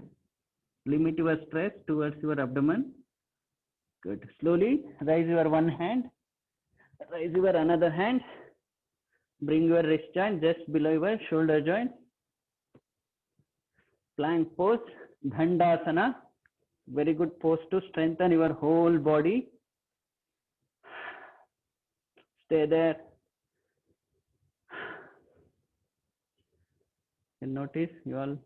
Limit your stress towards your abdomen. Good. Slowly raise your one hand. Raise your another hand. Bring your wrist joint just below your shoulder joint. Plank pose. Dandasana. Very good pose to strengthen your whole body. Stay there. And notice you all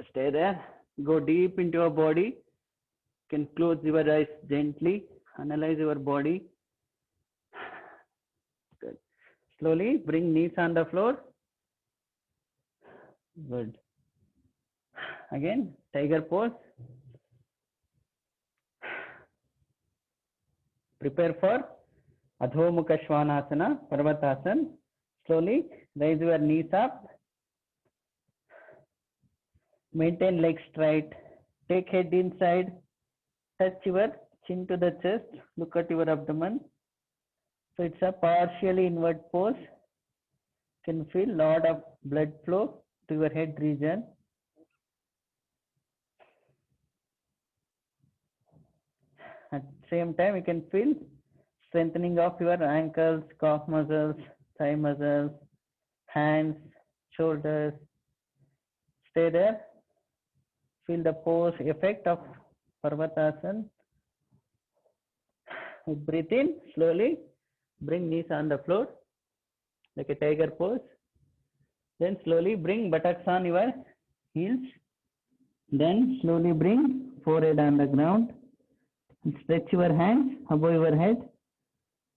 stay there. Go deep into your body. You can close your eyes gently. Analyze your body. Good. slowly bring knees on the floor. Good. Again, tiger pose. Prepare for Adho Mukha Svanasana, Parvatasana. Slowly raise your knees up. Maintain legs straight. Take head inside. Touch your chin to the chest. Look at your abdomen. So it's a partially inward pose. You can feel lot of blood flow to your head region. At the same time, you can feel strengthening of your ankles, calf muscles, thigh muscles, hands, shoulders. Stay there. Feel the pose effect of Parvatasana. Breathe in slowly. Bring knees on the floor like a tiger pose. Then slowly bring buttocks on your heels. Then slowly bring forehead on the ground. Stretch your hands above your head.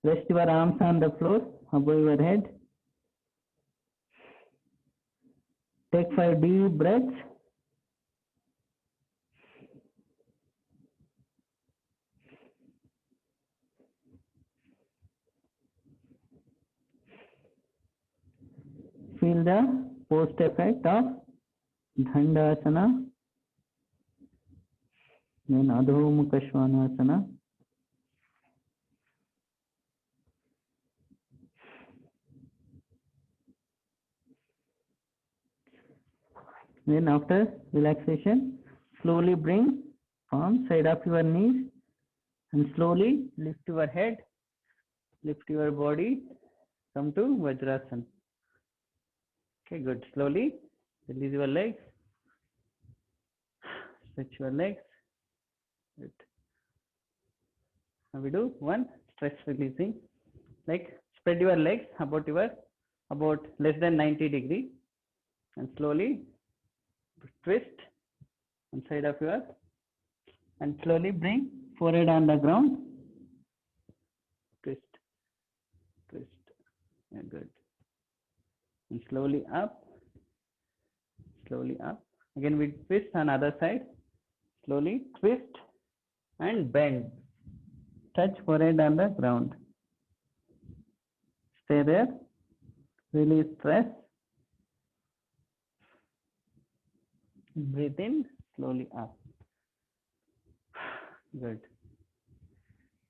Rest your arms on the floor above your head. Take 5 deep breaths. Feel the post effect of Dandasana. Then Adho Mukha Svanasana. Then after relaxation, slowly bring palm side of your knees and slowly lift your head, lift your body, come to Vajrasana. Okay, good. Slowly release your legs, stretch your legs. Good. Now we do one stress releasing, like spread your legs about less than 90 degree and slowly twist on side of your and slowly bring forehead on the ground. Twist, twist. Yeah, good. And slowly up, slowly up. Again we twist on other side. Slowly twist and bend. Touch forehead on the ground. Stay there. Release stress. Breathe in, slowly up. Good.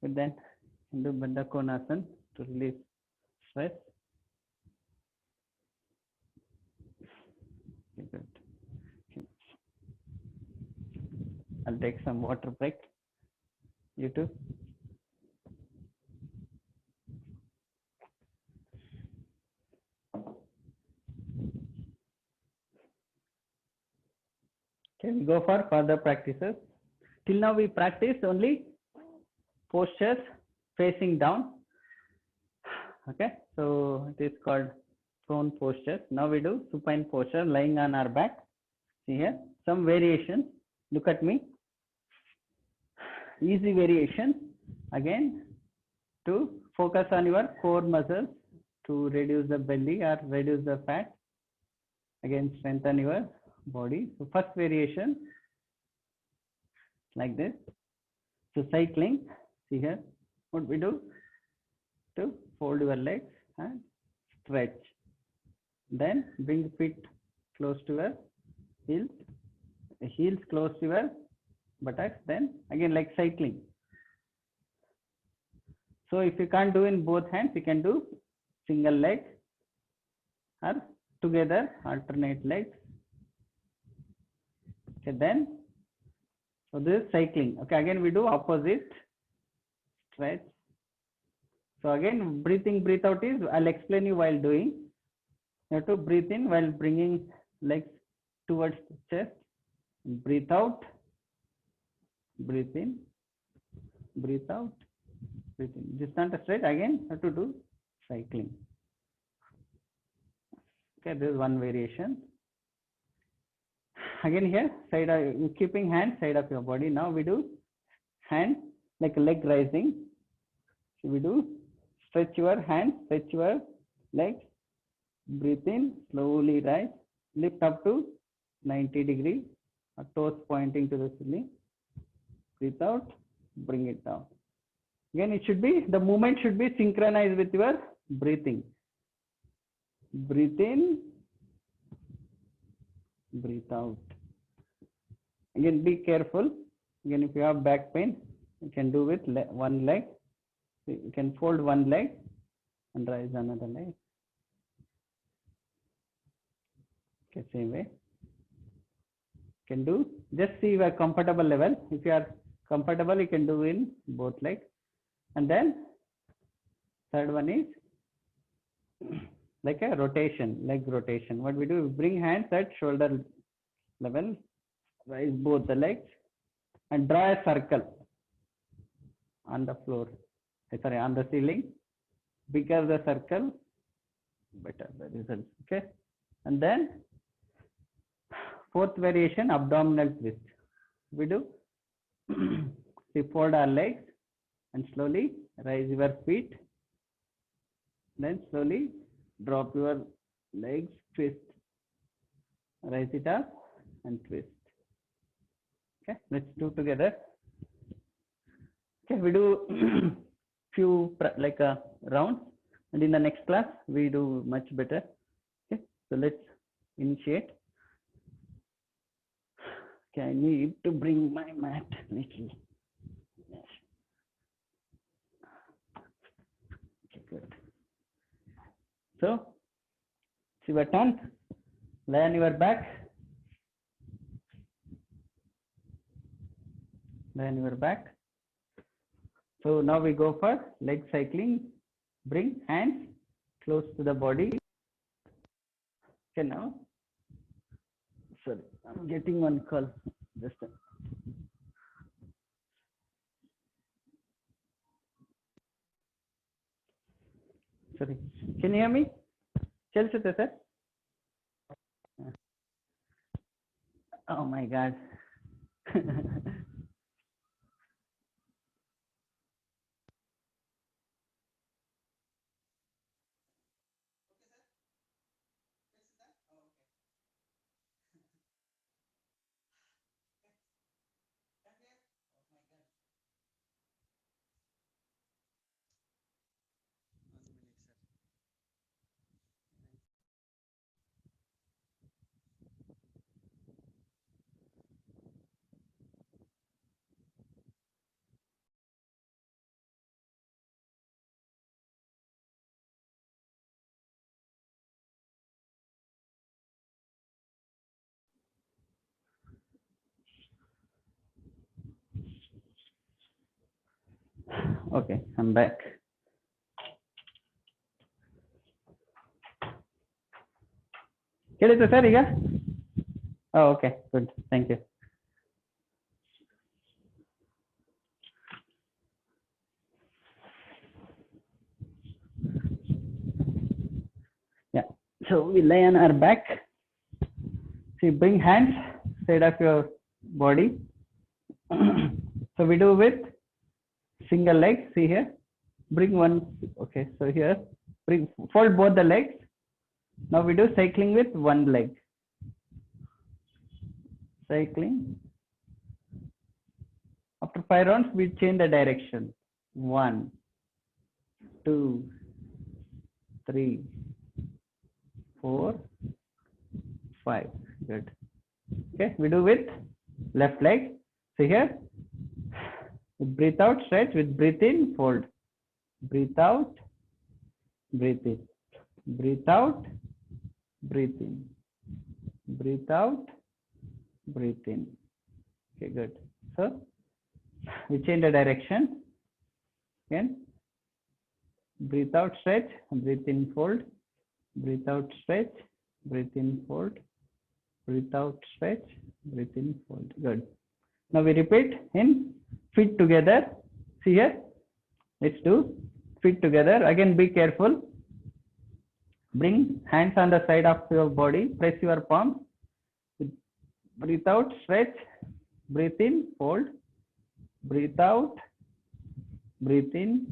Good, then do Bandha Konasana to release stress. Okay, good. Okay. I'll take some water break. You too. Okay, we go for further practices. Till now we practiced only postures facing down. Okay, so it is called prone postures. Now we do supine posture, lying on our back. See here, some variations. Look at me. Easy variation. Again, to focus on your core muscles to reduce the belly or reduce the fat. Again, strengthen your body. So first variation, like this. So cycling, see here, what we do? To fold your legs and stretch. Then bring feet close to your heels, heels close to your buttocks. Then again like cycling. So if you can't do in both hands, you can do single leg or together alternate legs. Okay, then so this is cycling. Okay, again we do opposite, stretch. So again breathing, breathe out is, I'll explain you while doing. You have to breathe in while bringing legs towards the chest. Breathe out, breathe in, breathe out, breathe in. This is not a straight. Again you have to do cycling. Okay, this is one variation. Again here, side of, keeping hand side of your body. Now we do hand like a leg rising. So we do stretch your hand, stretch your legs, breathe in, slowly rise, lift up to 90 degree, toes pointing to the ceiling, breathe out, bring it down. Again, it should be, the movement should be synchronized with your breathing. Breathe in, breathe out. Again, be careful. Again, if you have back pain, you can do with one leg. You can fold one leg and rise another leg. Okay, same way. You can do, just see your comfortable level. If you are comfortable, you can do in both legs. And then third one is like a rotation, leg rotation. What we do, we bring hands at shoulder level, rise both the legs and draw a circle on the floor, sorry, on the ceiling. Bigger the circle, better the results. Okay. And then fourth variation, abdominal twist. We do, we fold our legs and slowly raise your feet. Then slowly drop your legs, twist. Raise it up and twist. Okay, let's do together. Okay, we do few like rounds, and in the next class we do much better. Okay, so let's initiate. Okay, I need to bring my mat little. Yes. Okay, good. So, see your turn. Lay on your back. Lay on your back. So now we go for leg cycling. Bring hands close to the body. Okay, now. Sorry, I'm getting one call. Just a... Sorry, can you hear me? Chelsea, sir. Oh my God. Okay, I'm back. Kelly, sir, yeah? Oh, okay, good. Thank you. Yeah, so we lay on our back. So you bring hands side of your body. So we do with single leg. See here, bring one. Okay, so here, bring, fold both the legs. Now we do cycling with one leg. Cycling. After 5 rounds, we change the direction. 1, 2, 3, 4, 5. Good. Okay, we do with left leg. See here. Breathe out, stretch. With breathe in, fold. Breathe out, breathe in. Breathe out, breathe in. Breathe out, breathe in. Okay, good. So we change the direction. Again, breathe out, stretch. Breathe in, fold. Breathe out, stretch. Breathe in, fold. Breathe out, stretch. Breathe in, fold. Good. Now we repeat in feet together. See here. Let's do feet together. Again, be careful. Bring hands on the side of your body. Press your palms. Breathe out, stretch. Breathe in, fold. Breathe out. Breathe in.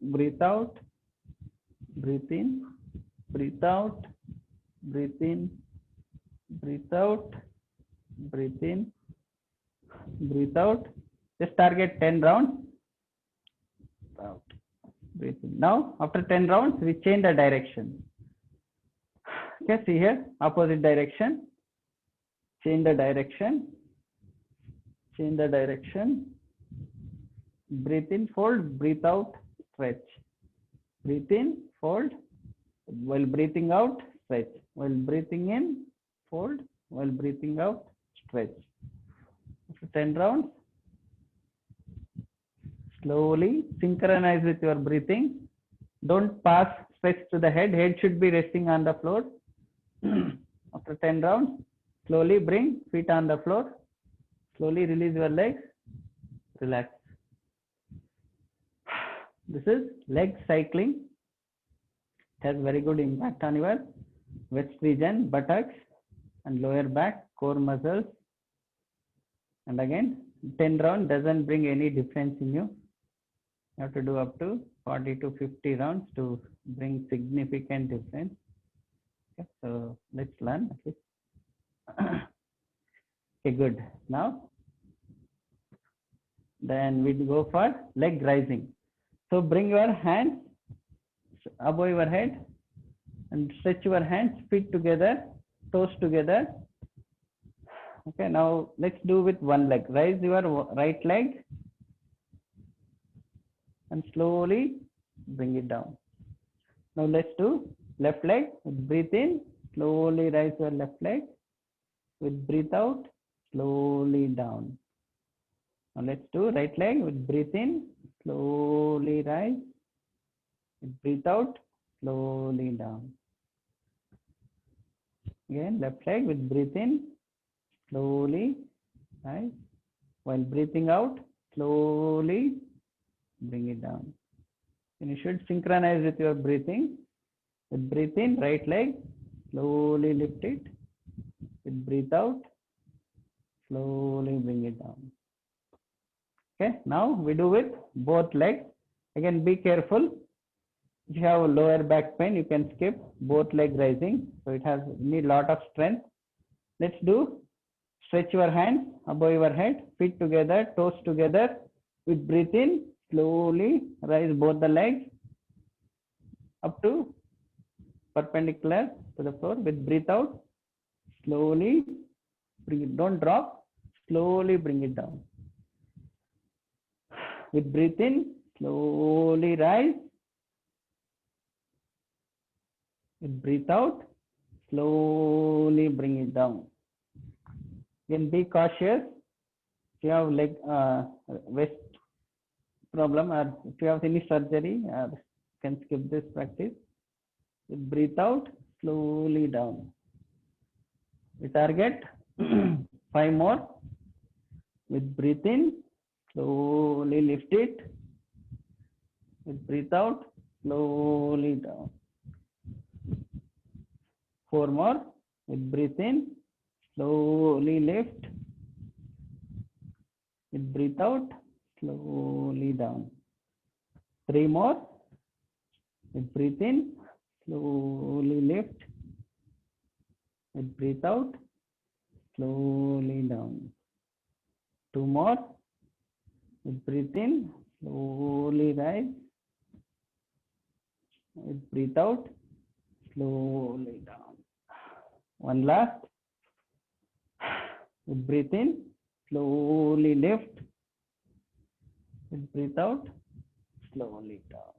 Breathe out. Breathe in. breathe out, breathe in, breathe out, breathe in, breathe out. Just target 10 rounds. Out. Breathe in. Now, after 10 rounds, we change the direction. Okay, see here, opposite direction. Change the direction. Change the direction. Breathe in, fold, breathe out, stretch. Breathe in, fold. While breathing out, stretch. While breathing in, fold. While breathing out, stretch. After 10 rounds, slowly synchronize with your breathing. Don't pass stretch to the head. Head should be resting on the floor. After 10 rounds, slowly bring feet on the floor. Slowly release your legs. Relax. This is leg cycling. It has very good impact on your waist region, buttocks, and lower back, core muscles. And again, 10 rounds doesn't bring any difference in you. You have to do up to 40 to 50 rounds to bring significant difference. Okay, so let's learn. Okay, good. Now, then we go for leg rising. So bring your hands above your head and stretch your hands, feet together, toes together. Okay, now let's do with one leg. Rise your right leg and slowly bring it down. Now let's do left leg. Breathe in, slowly rise your left leg. With breathe out, slowly down. Now let's do right leg. With breathe in, slowly rise. With breathe out, slowly down. Again, left leg with breathe in, slowly rise. While breathing out, slowly bring it down. And you should synchronize with your breathing. With breathe in, right leg, slowly lift it. With breathe out, slowly bring it down. Okay, now we do with both legs. Again, be careful. If you have a lower back pain, you can skip both leg rising. So it has need lot of strength. Let's do stretch your hands above your head, feet together, toes together. With breathe in, slowly rise both the legs up to perpendicular to the floor. With breathe out, slowly bring it. Don't drop. Slowly bring it down. With breathe in, slowly rise. With breathe out, slowly bring it down. Then be cautious. If you have leg waist problem or if you have any surgery, you can skip this practice. With breathe out, slowly down. We target 5 more. With breathe in, slowly lift it. With breathe out, slowly down. 4 more. With breathe in, slowly lift. With breathe out, slowly down. 3 more. With breathe in, slowly lift. With breathe out, slowly down. 2 more. With breathe in, slowly rise. With breathe out, slowly down. One last. With breathe in, slowly lift. With breathe out, slowly down.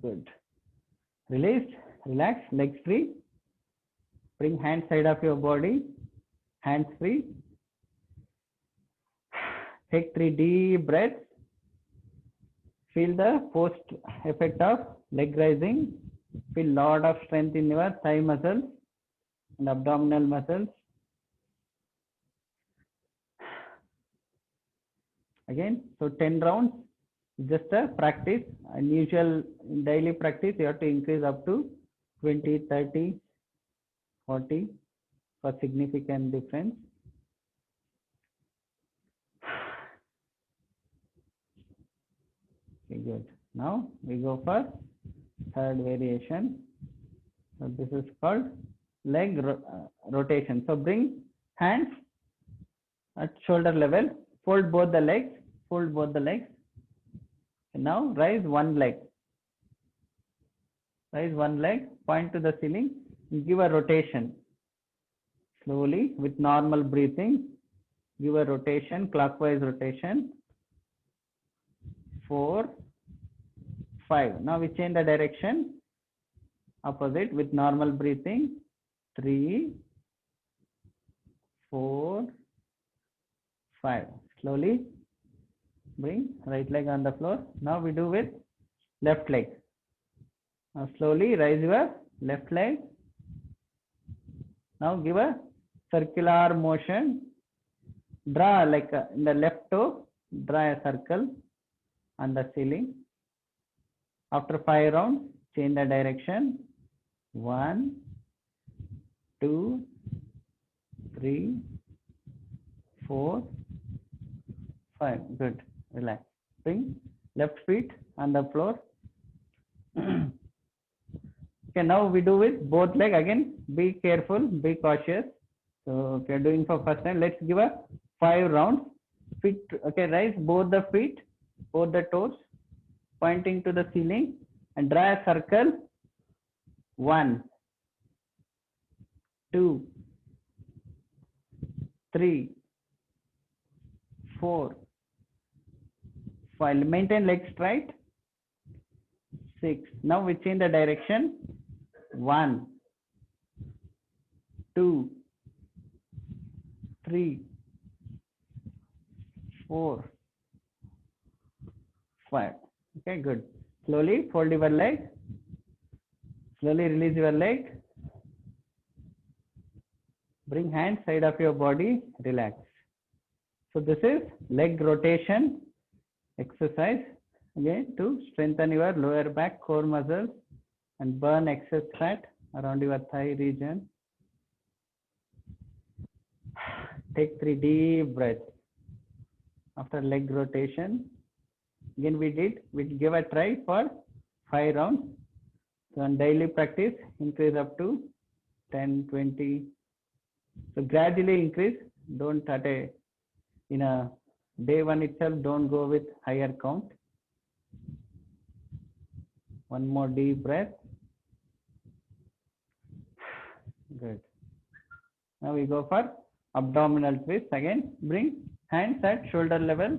Good. Release, relax, legs free. Bring hand side of your body, hands free. Take 3 deep breaths. Feel the post effect of leg rising. Feel lot of strength in your thigh muscles and abdominal muscles. Again, so 10 rounds, just a practice. Unusual daily practice, you have to increase up to 20, 30, 40 for significant difference. Okay, good. Now we go for third variation. So this is called leg rotation. So bring hands at shoulder level, fold both the legs, fold both the legs. And now raise one leg, point to the ceiling, and give a rotation. Slowly with normal breathing, give a rotation, clockwise rotation. 4, 5. Now we change the direction, opposite with normal breathing. 3, 4, 5. Slowly bring right leg on the floor. Now we do with left leg. Now slowly raise your left leg. Now give a circular motion. Draw like in the left toe, draw a circle on the ceiling. After 5 rounds, change the direction. 1, 2, 3, 4, 5. Good. Relax. Bring left feet on the floor. Okay, now we do with both leg again. Be careful, be cautious. So if you're doing for first time, let's give a 5 rounds. Feet, okay, raise both the feet, both the toes, pointing to the ceiling, and draw a circle. 1, 2, 3, 4, 5. Maintain legs straight. 6. Now we change the direction. 1, 2, 3, 4, 5. Okay, good. Slowly fold your leg. Slowly release your leg. Bring hands side of your body. Relax. So this is leg rotation exercise. Again, to strengthen your lower back core muscles and burn excess fat around your thigh region. Take 3 deep breaths. After leg rotation, again we gave a try for 5 rounds. So on daily practice, increase up to 10, 20. So gradually increase. Don't in a day one itself, don't go with higher count. One more deep breath. Good. Now we go for abdominal twist. Again, bring hands at shoulder level,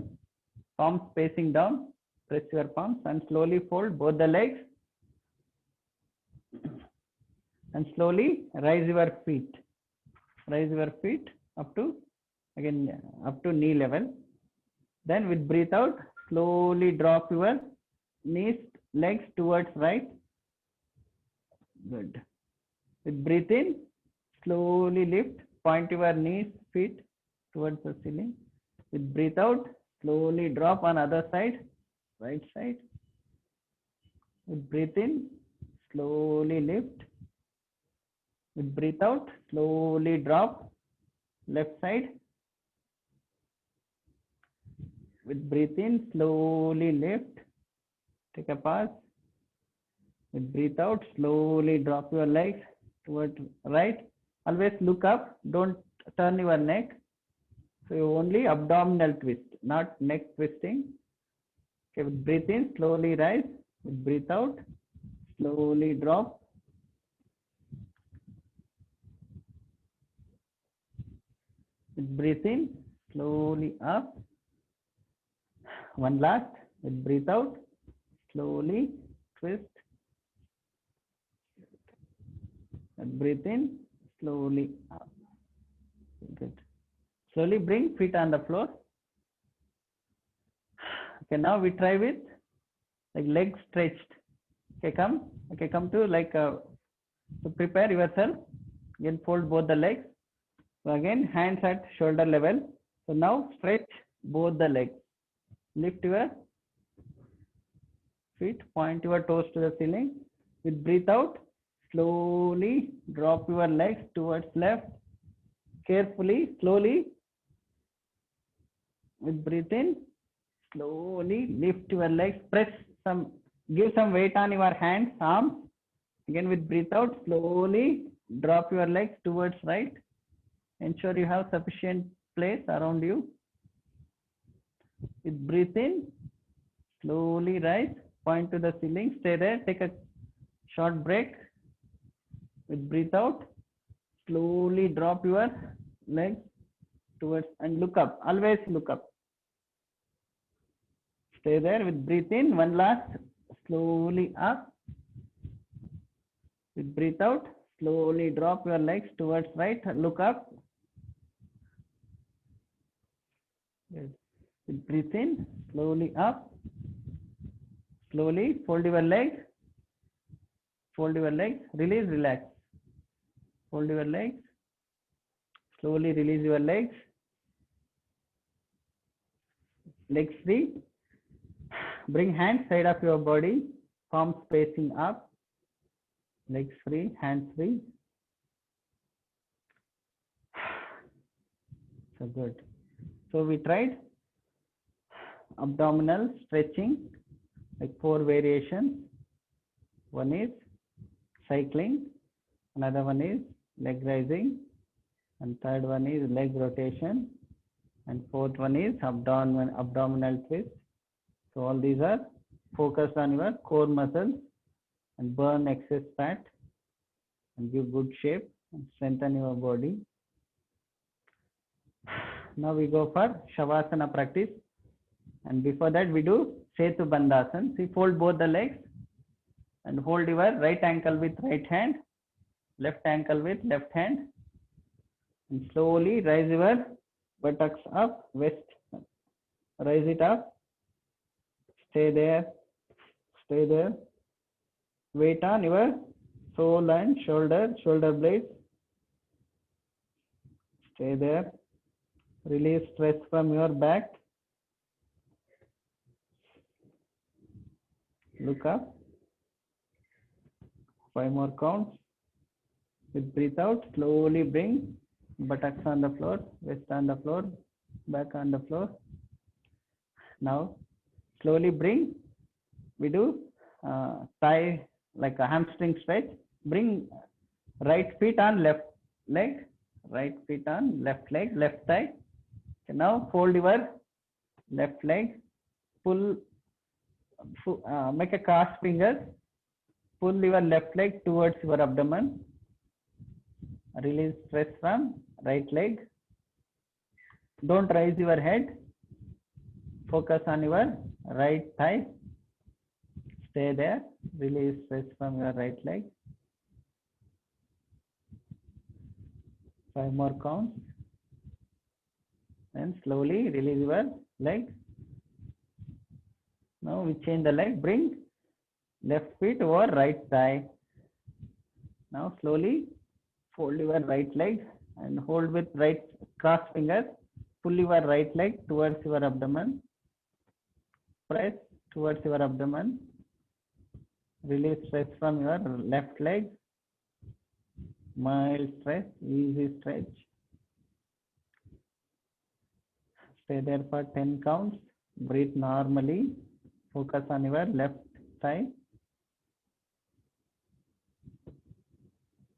palms facing down. Press your palms and slowly fold both the legs. And slowly raise your feet. Raise your feet up to knee level. Then with breathe out, slowly drop your knees, legs towards right. Good. With breathe in, slowly lift, point your knees, feet towards the ceiling. With breathe out, slowly drop on other side, right side. With breathe in, slowly lift. With breathe out, slowly drop, left side. With breathe in, slowly lift. Take a pause. With breathe out, slowly drop your legs towards right. Always look up. Don't turn your neck. So only abdominal twist, not neck twisting. Okay, with breathe in, slowly rise. With breathe out, slowly drop. With breathe in, slowly up. One last. With breathe out, slowly twist. And breathe in, slowly up. Good. Slowly bring feet on the floor. Okay, now we try with like legs stretched. Okay, come to like so prepare yourself. Again, fold both the legs. So again, hands at shoulder level. So now stretch both the legs. Lift your feet, point your toes to the ceiling. With breathe out, slowly drop your legs towards left. Carefully, slowly. With breathe in, slowly lift your legs. Press give some weight on your hands, arms. Again with breathe out, slowly drop your legs towards right. Ensure you have sufficient place around you. With breathe in, slowly rise, point to the ceiling, stay there, take a short break. With breathe out, slowly drop your legs towards and look up, always look up. Stay there with breathe in, one last, slowly up. With breathe out, slowly drop your legs towards right, look up. Yes. With breathe in, slowly up. Slowly fold your legs, release, relax. Fold your legs, slowly release your legs. Legs free. Bring hands side of your body, palms facing up. Legs free, hands free. So good. So we tried abdominal stretching, like 4 variations. One is cycling, another one is leg raising, and third one is leg rotation, and fourth one is abdominal twist. So all these are focused on your core muscles and burn excess fat and give good shape and strengthen your body. Now we go for Shavasana practice, and before that we do Setu Bandhasan. See, fold both the legs and hold your right ankle with right hand, left ankle with left hand, and slowly rise your buttocks up, waist, rise it up, stay there, weight on your sole and shoulder blades, stay there, release stress from your back, look up, 5 more counts. With breathe out, slowly bring buttocks on the floor, waist on the floor, back on the floor. Now slowly bring, we do thigh like a hamstring stretch. Bring right feet on left leg, right feet on left leg, left thigh. Okay, now fold your left leg, pull, make a cross fingers, pull your left leg towards your abdomen, release stress from right leg. Don't raise your head, focus on your right thigh, stay there, release stress from your right leg. 5 more counts, and slowly release your leg. Now we change the leg, bring left feet over right thigh. Now slowly fold your right leg and hold with right cross fingers, pull your right leg towards your abdomen, press towards your abdomen, release stress from your left leg, mild stretch, easy stretch. Stay there for 10 counts, breathe normally, focus on your left thigh.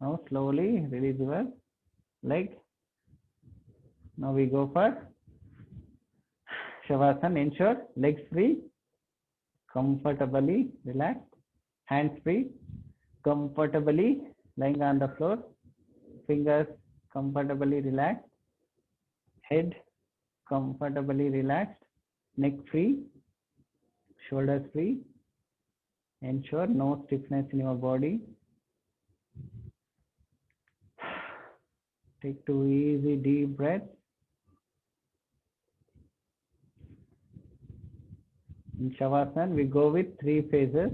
Now slowly release your leg. Now we go for Shavasana. Ensure legs free, comfortably relaxed, hands free, comfortably lying on the floor, fingers comfortably relaxed, head comfortably relaxed, neck free, shoulders free. Ensure no stiffness in your body. Take 2 easy deep breaths. In Shavasana, we go with 3 phases.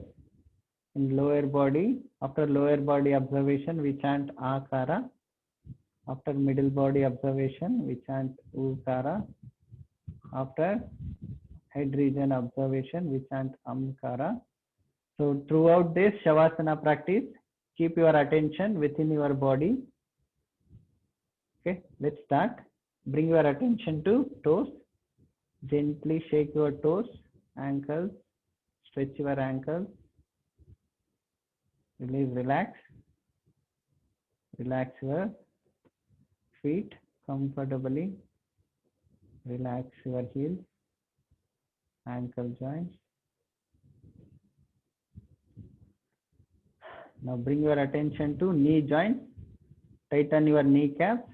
In lower body, after lower body observation, we chant Akara. After middle body observation, we chant Ukara. After head region observation, we chant Amkara. So throughout this Shavasana practice, keep your attention within your body. Okay, let's start. Bring your attention to toes. Gently shake your toes, ankles, stretch your ankles. Release, relax. Relax your feet comfortably. Relax your heels, ankle joints. Now bring your attention to knee joints. Tighten your kneecaps.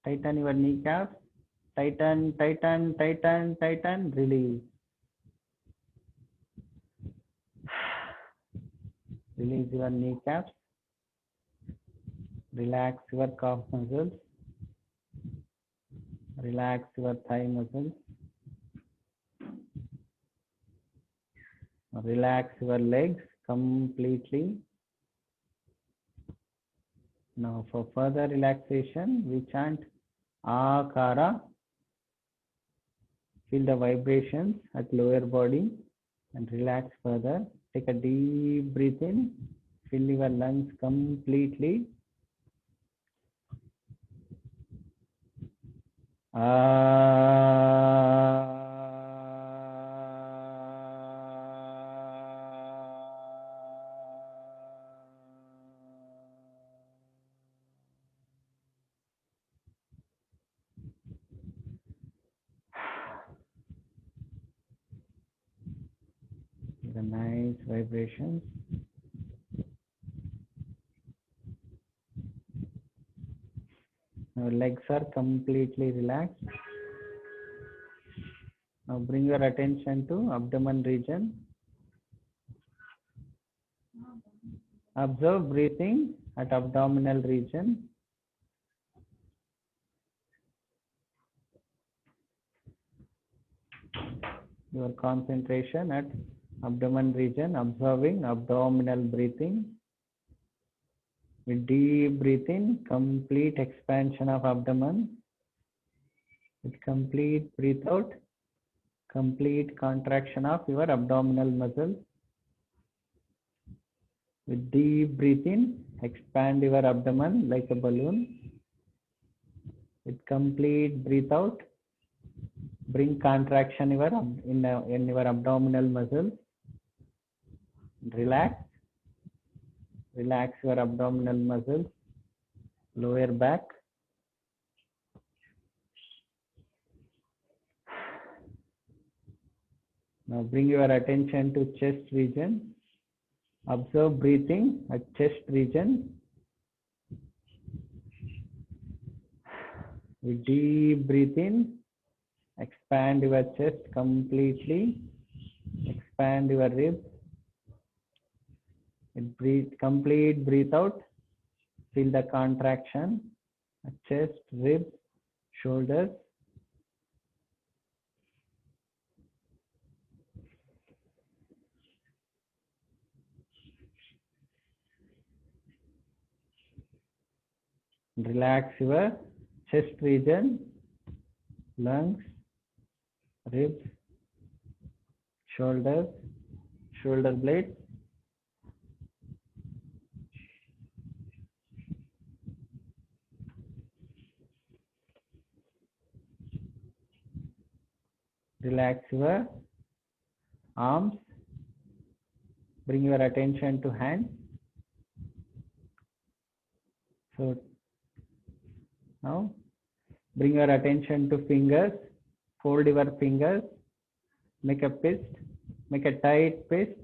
Tighten your kneecaps. Tighten, tighten, tighten, tighten. Release. Release your kneecaps. Relax your calf muscles. Relax your thigh muscles. Relax your legs completely. Now for further relaxation, we chant Akara. Feel the vibrations at lower body and relax further. Take a deep breath in. Fill your lungs completely. The nice vibrations. Now legs are completely relaxed. Now bring your attention to abdomen region. Observe breathing at abdominal region. Your concentration at abdomen region, observing abdominal breathing. With deep breath in, complete expansion of abdomen. With complete breath out, complete contraction of your abdominal muscles. With deep breath in, expand your abdomen like a balloon. With complete breath out, bring contraction in your abdominal muscles. Relax. Relax your abdominal muscles, lower back. Now bring your attention to chest region. Observe breathing at chest region. With deep breath in, expand your chest completely. Expand your ribs. With complete breathe out. Feel the contraction at chest, ribs, shoulders. Relax your chest region, lungs, ribs, shoulders, shoulder blades. Relax your arms. Bring your attention to hands. So now bring your attention to fingers. Fold your fingers. Make a fist. Make a tight fist.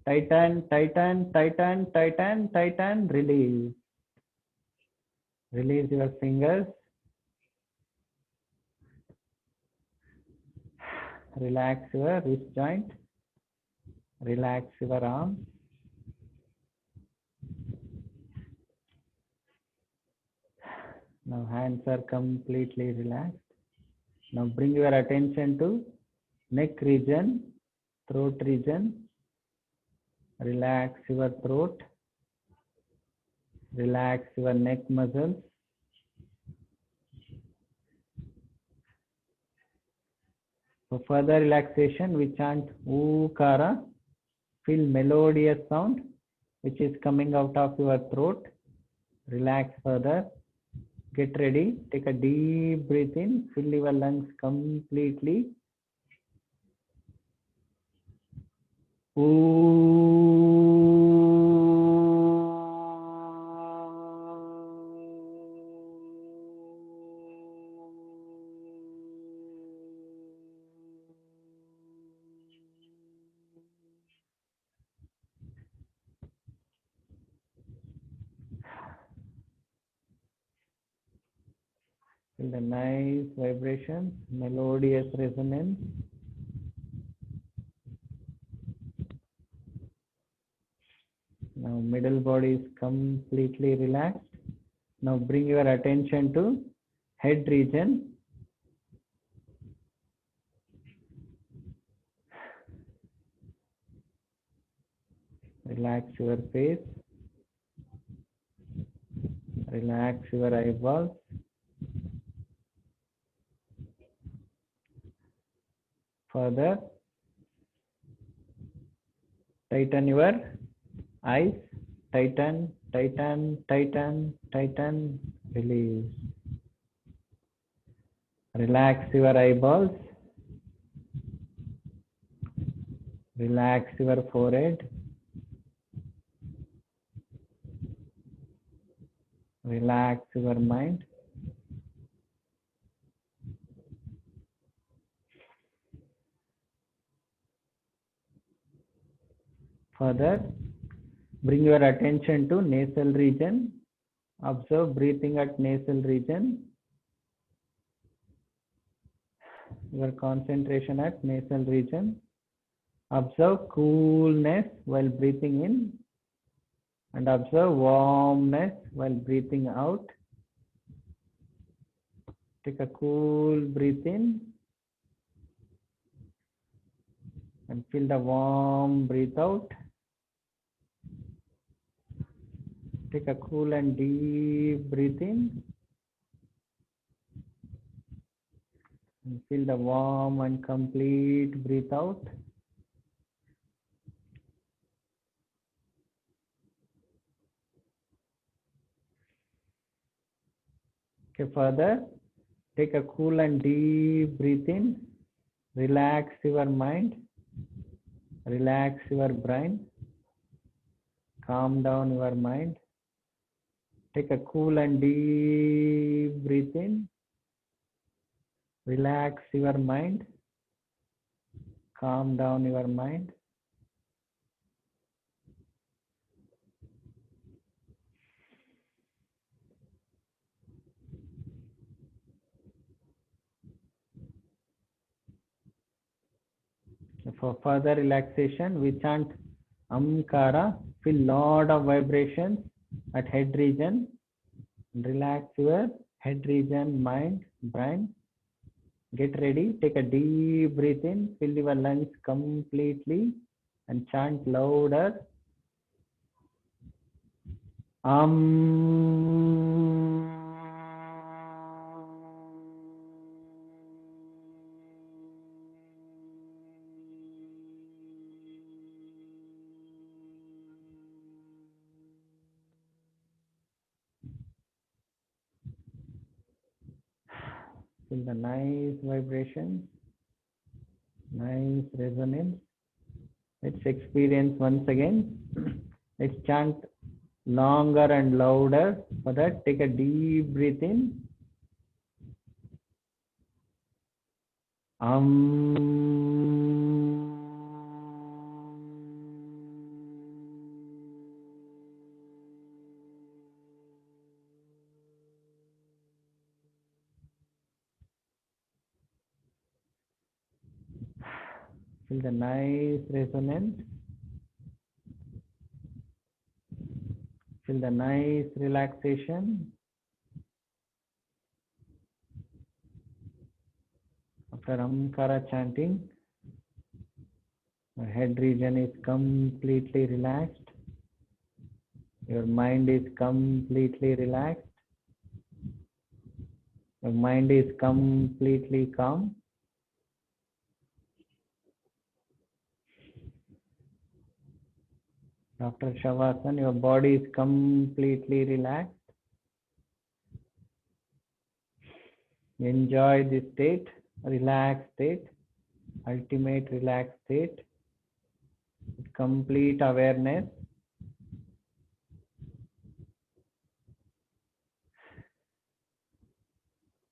Tighten, tighten, tighten, tighten, tighten. Release. Release your fingers. Relax your wrist joint. Relax your arms. Now hands are completely relaxed. Now bring your attention to neck region, throat region. Relax your throat. Relax your neck muscles. For further relaxation, we chant Ukara. Feel melodious sound which is coming out of your throat. Relax further. Get ready. Take a deep breath in. Fill your lungs completely. Ooh. Feel the nice vibrations, melodious resonance. Now middle body is completely relaxed. Now bring your attention to head region. Relax your face. Relax your eyeballs. Further, tighten your eyes. Tighten, tighten, tighten, tighten. Release. Relax your eyeballs. Relax your forehead. Relax your mind. Further, bring your attention to nasal region. Observe breathing at nasal region. Your concentration at nasal region. Observe coolness while breathing in and observe warmness while breathing out. Take a cool breath in and feel the warm breath out. Take a cool and deep breath in and feel the warm and complete breath out. Okay, further, take a cool and deep breath in. Relax your mind. Relax your brain. Calm down your mind. Take a cool and deep breath in. Relax your mind. Calm down your mind. For further relaxation, we chant Amkara. Feel lot of vibrations at head region. Relax your head region, mind, brain. Get ready. Take a deep breath in. Fill your lungs completely and chant louder. Feel the nice vibration, nice resonance. Let's experience once again. Let's chant longer and louder. For that, take a deep breath in. Feel the nice resonance. Feel the nice relaxation. After Amkara chanting, your head region is completely relaxed. Your mind is completely relaxed. Your mind is completely calm. After Shavasana, your body is completely relaxed. Enjoy this state, relaxed state, ultimate relaxed state, with complete awareness.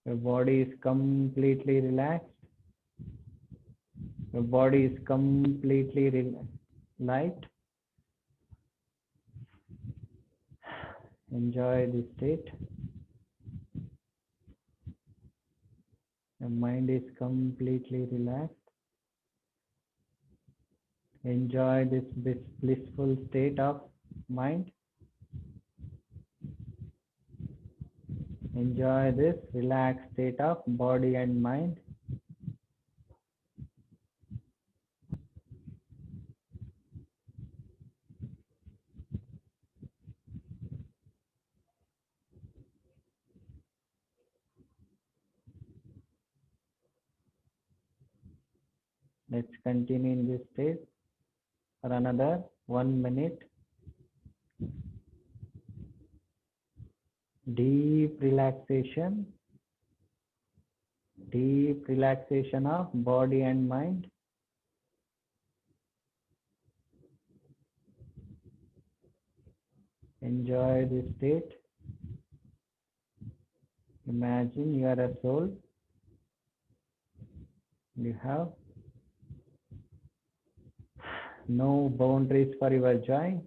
Your body is completely relaxed. Your body is completely light. Enjoy this state. Your mind is completely relaxed. Enjoy this blissful state of mind. Enjoy this relaxed state of body and mind. Let's continue in this state for another 1 minute. Deep relaxation of body and mind. Enjoy this state. Imagine you are a soul. You have no boundaries for your joy.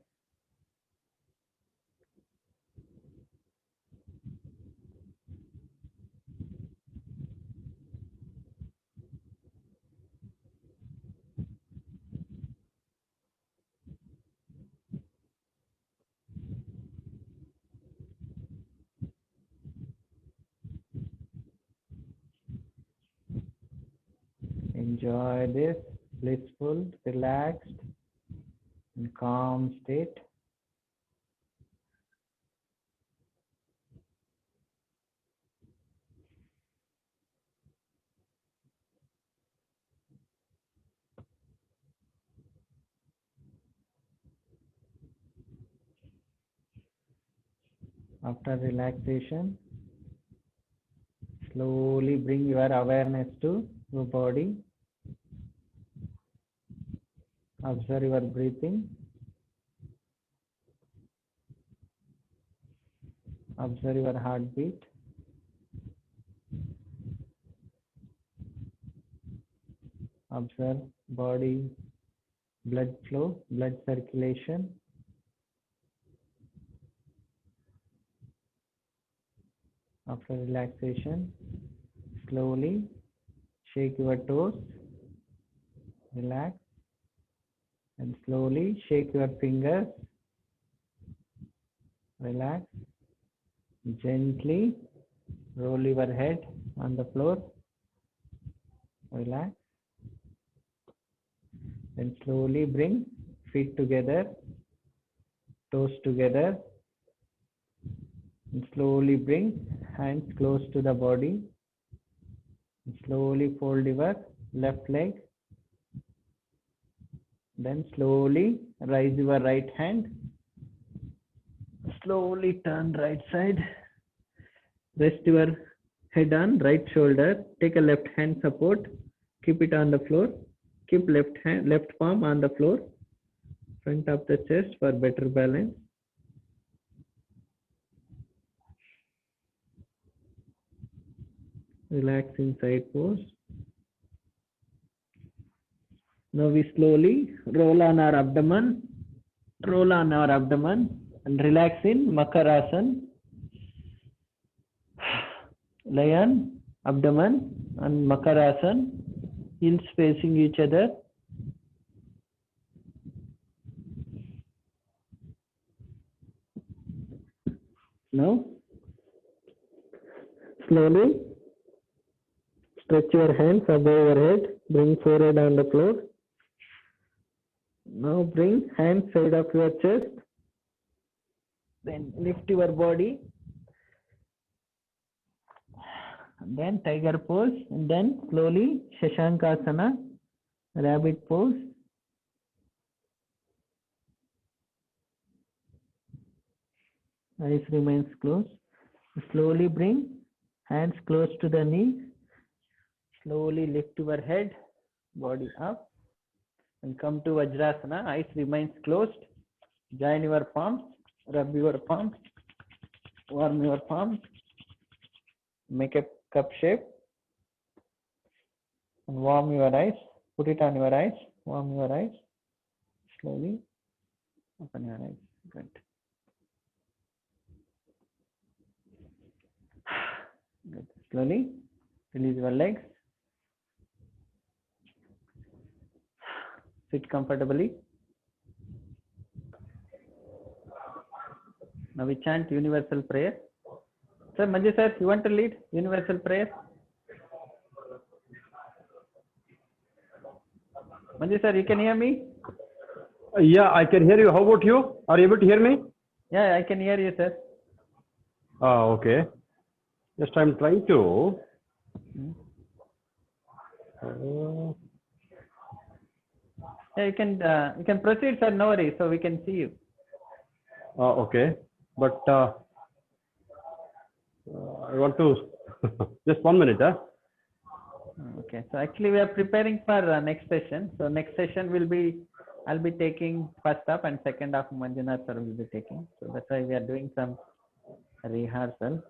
Enjoy this blissful, relaxed, and calm state. After relaxation, slowly bring your awareness to your body. Observe your breathing. Observe your heartbeat. Observe body blood flow, blood circulation. After relaxation, slowly shake your toes, relax, and slowly shake your fingers, relax. Gently roll your head on the floor, relax. Then slowly bring feet together, toes together, and slowly bring hands close to the body. And slowly fold your left leg. Then slowly raise your right hand. Slowly turn right side. Rest your head on right shoulder. Take a left hand support. Keep it on the floor. Keep left palm on the floor, front of the chest for better balance. Relax in side pose. Now we slowly roll on our abdomen. Roll on our abdomen and relax in Makarasana. Lion, abdomen and Makarasana. Heels facing each other. Now, slowly stretch your hands above your head. Bring forehead on the floor. Now bring hands side of your chest. Then lift your body. And then tiger pose. And then slowly Shashankasana, rabbit pose. Eyes remains closed. Slowly bring hands close to the knees. Slowly lift your head, body up, and come to Vajrasana. Eyes remains closed. Join your palms, rub your palms, warm your palms, make a cup shape, and warm your eyes. Put it on your eyes, warm your eyes. Slowly open your eyes. Good. Good. Slowly Release your legs. Sit comfortably. Now we chant universal prayer. Sir, Manju sir, you want to lead universal prayer? Manju sir, you can hear me? Yeah, I can hear you. How about you? Are you able to hear me? Yeah, I can hear you, sir. Okay. Just I'm trying to. Yeah, you can proceed, sir. No worries. So we can see you. Okay. But I want to just 1 minute. Okay. So actually, we are preparing for next session. So next session will be, I'll be taking first half and second half Manjunath sir will be taking. So that's why we are doing some rehearsal.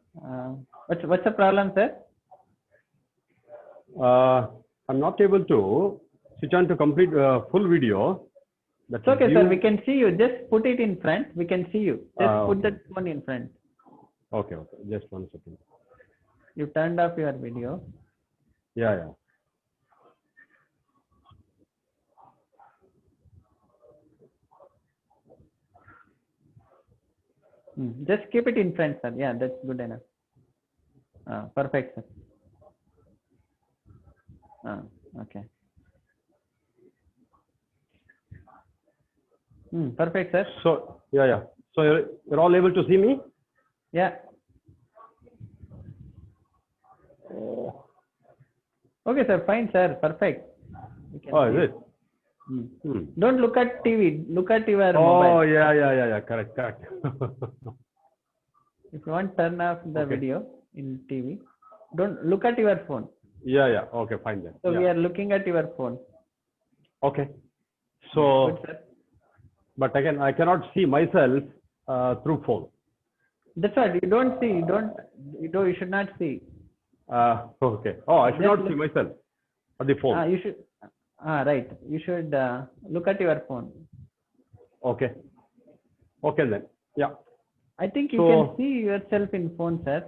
What's the problem, sir? I'm not able to switch on to complete full video. That's It's okay, due. sir. We can see you. Just put it in front. We can see you. Just put Okay. that phone in front. Okay. Just 1 second. You turned off your video. Yeah. Just keep it in front, sir. Yeah, that's good enough. Perfect, sir. Okay. Perfect, sir. So yeah. So you're all able to see me? Yeah. Okay, sir. Fine, sir. Perfect. We can Oh, see is it. it? Don't look at TV. Look at your Oh, mobile. yeah. Correct. If you want, turn off the Okay. video in TV. Don't look at your phone. Yeah. Okay, fine then. So Yeah. we are looking at your phone. Okay. So, Good, sir. but again, I cannot see myself through phone. That's what you don't see. You should not see. Okay. Oh, I should Just not see myself on the phone. You should. Right. You should look at your phone. Okay. Okay then. Yeah. I think you So- can see yourself in phone, sir.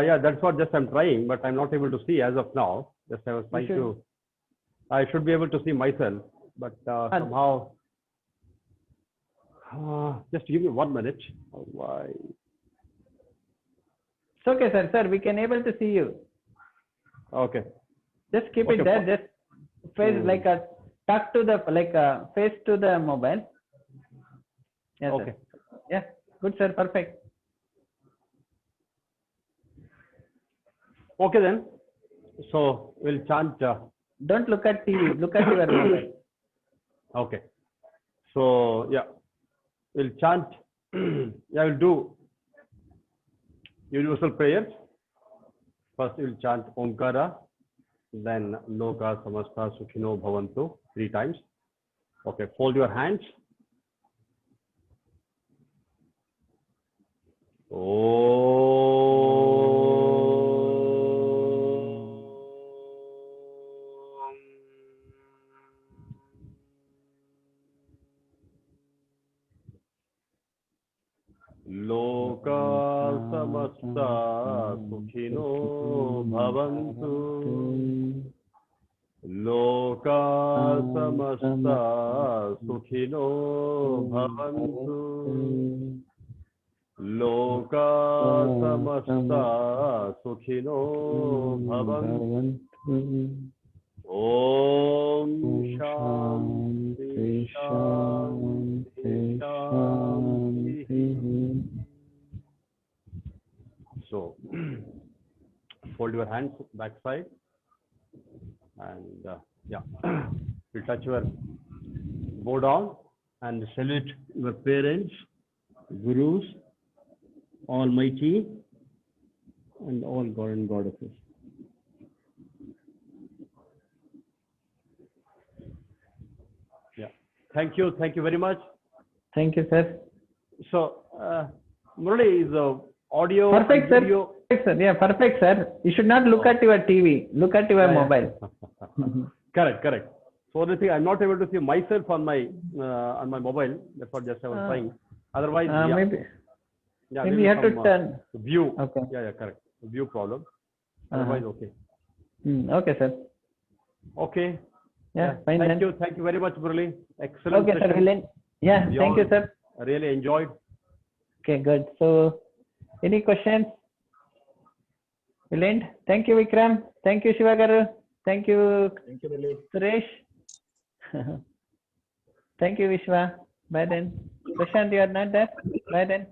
Yeah, that's what just I'm trying, but I'm not able to see as of now. Just I was trying to. I should be able to see myself, but somehow. Just give me 1 minute. Why? It's okay, sir. Sir, we can able to see you. Okay. Just keep Okay, it there. Just face like a tuck to the face to the mobile. Yes, Okay. sir. Yeah. Good, sir. Perfect. Okay then. So we'll chant. Don't look at TV. Look at your mobile. Okay. So yeah, we'll chant. Yeah, we'll do universal prayers. First, we'll chant Omkara, then Loka Samasta Sukhino Bhavantu 3 times. Okay, fold your hands. Loka samasta sukhino bhavantu. Loka samasta sukhino bhavantu. Loka samasta sukhino bhavantu. Om Shanti Shanti Shanti. So, fold your hands backside and yeah, you touch your bow down and salute your parents, gurus, Almighty, and all God and goddesses. Yeah. Thank you very much. Thank you, sir. So, Murali, is audio Perfect, and sir. video. Perfect, sir. Yeah, perfect, sir. You should not look at your TV. Look at your mobile. Correct. So the thing, I'm not able to see myself on my mobile. That's what just I was trying. Otherwise, Maybe yeah, you have to some, turn. view. Okay. Yeah, correct. View problem. Otherwise, okay. Okay, sir. Okay. Yeah, fine Thank then. you. Thank you very much, Murali. Excellent Okay, sir. session. We'll end. Yeah, We thank you, all sir. really enjoyed. Okay, good. So, any questions? We'll end. Thank you, Vikram. Thank you, Shiva Garu. Thank you, Suresh. Thank you, Vishwa. Bye then. Prashant, you are not there? Bye then.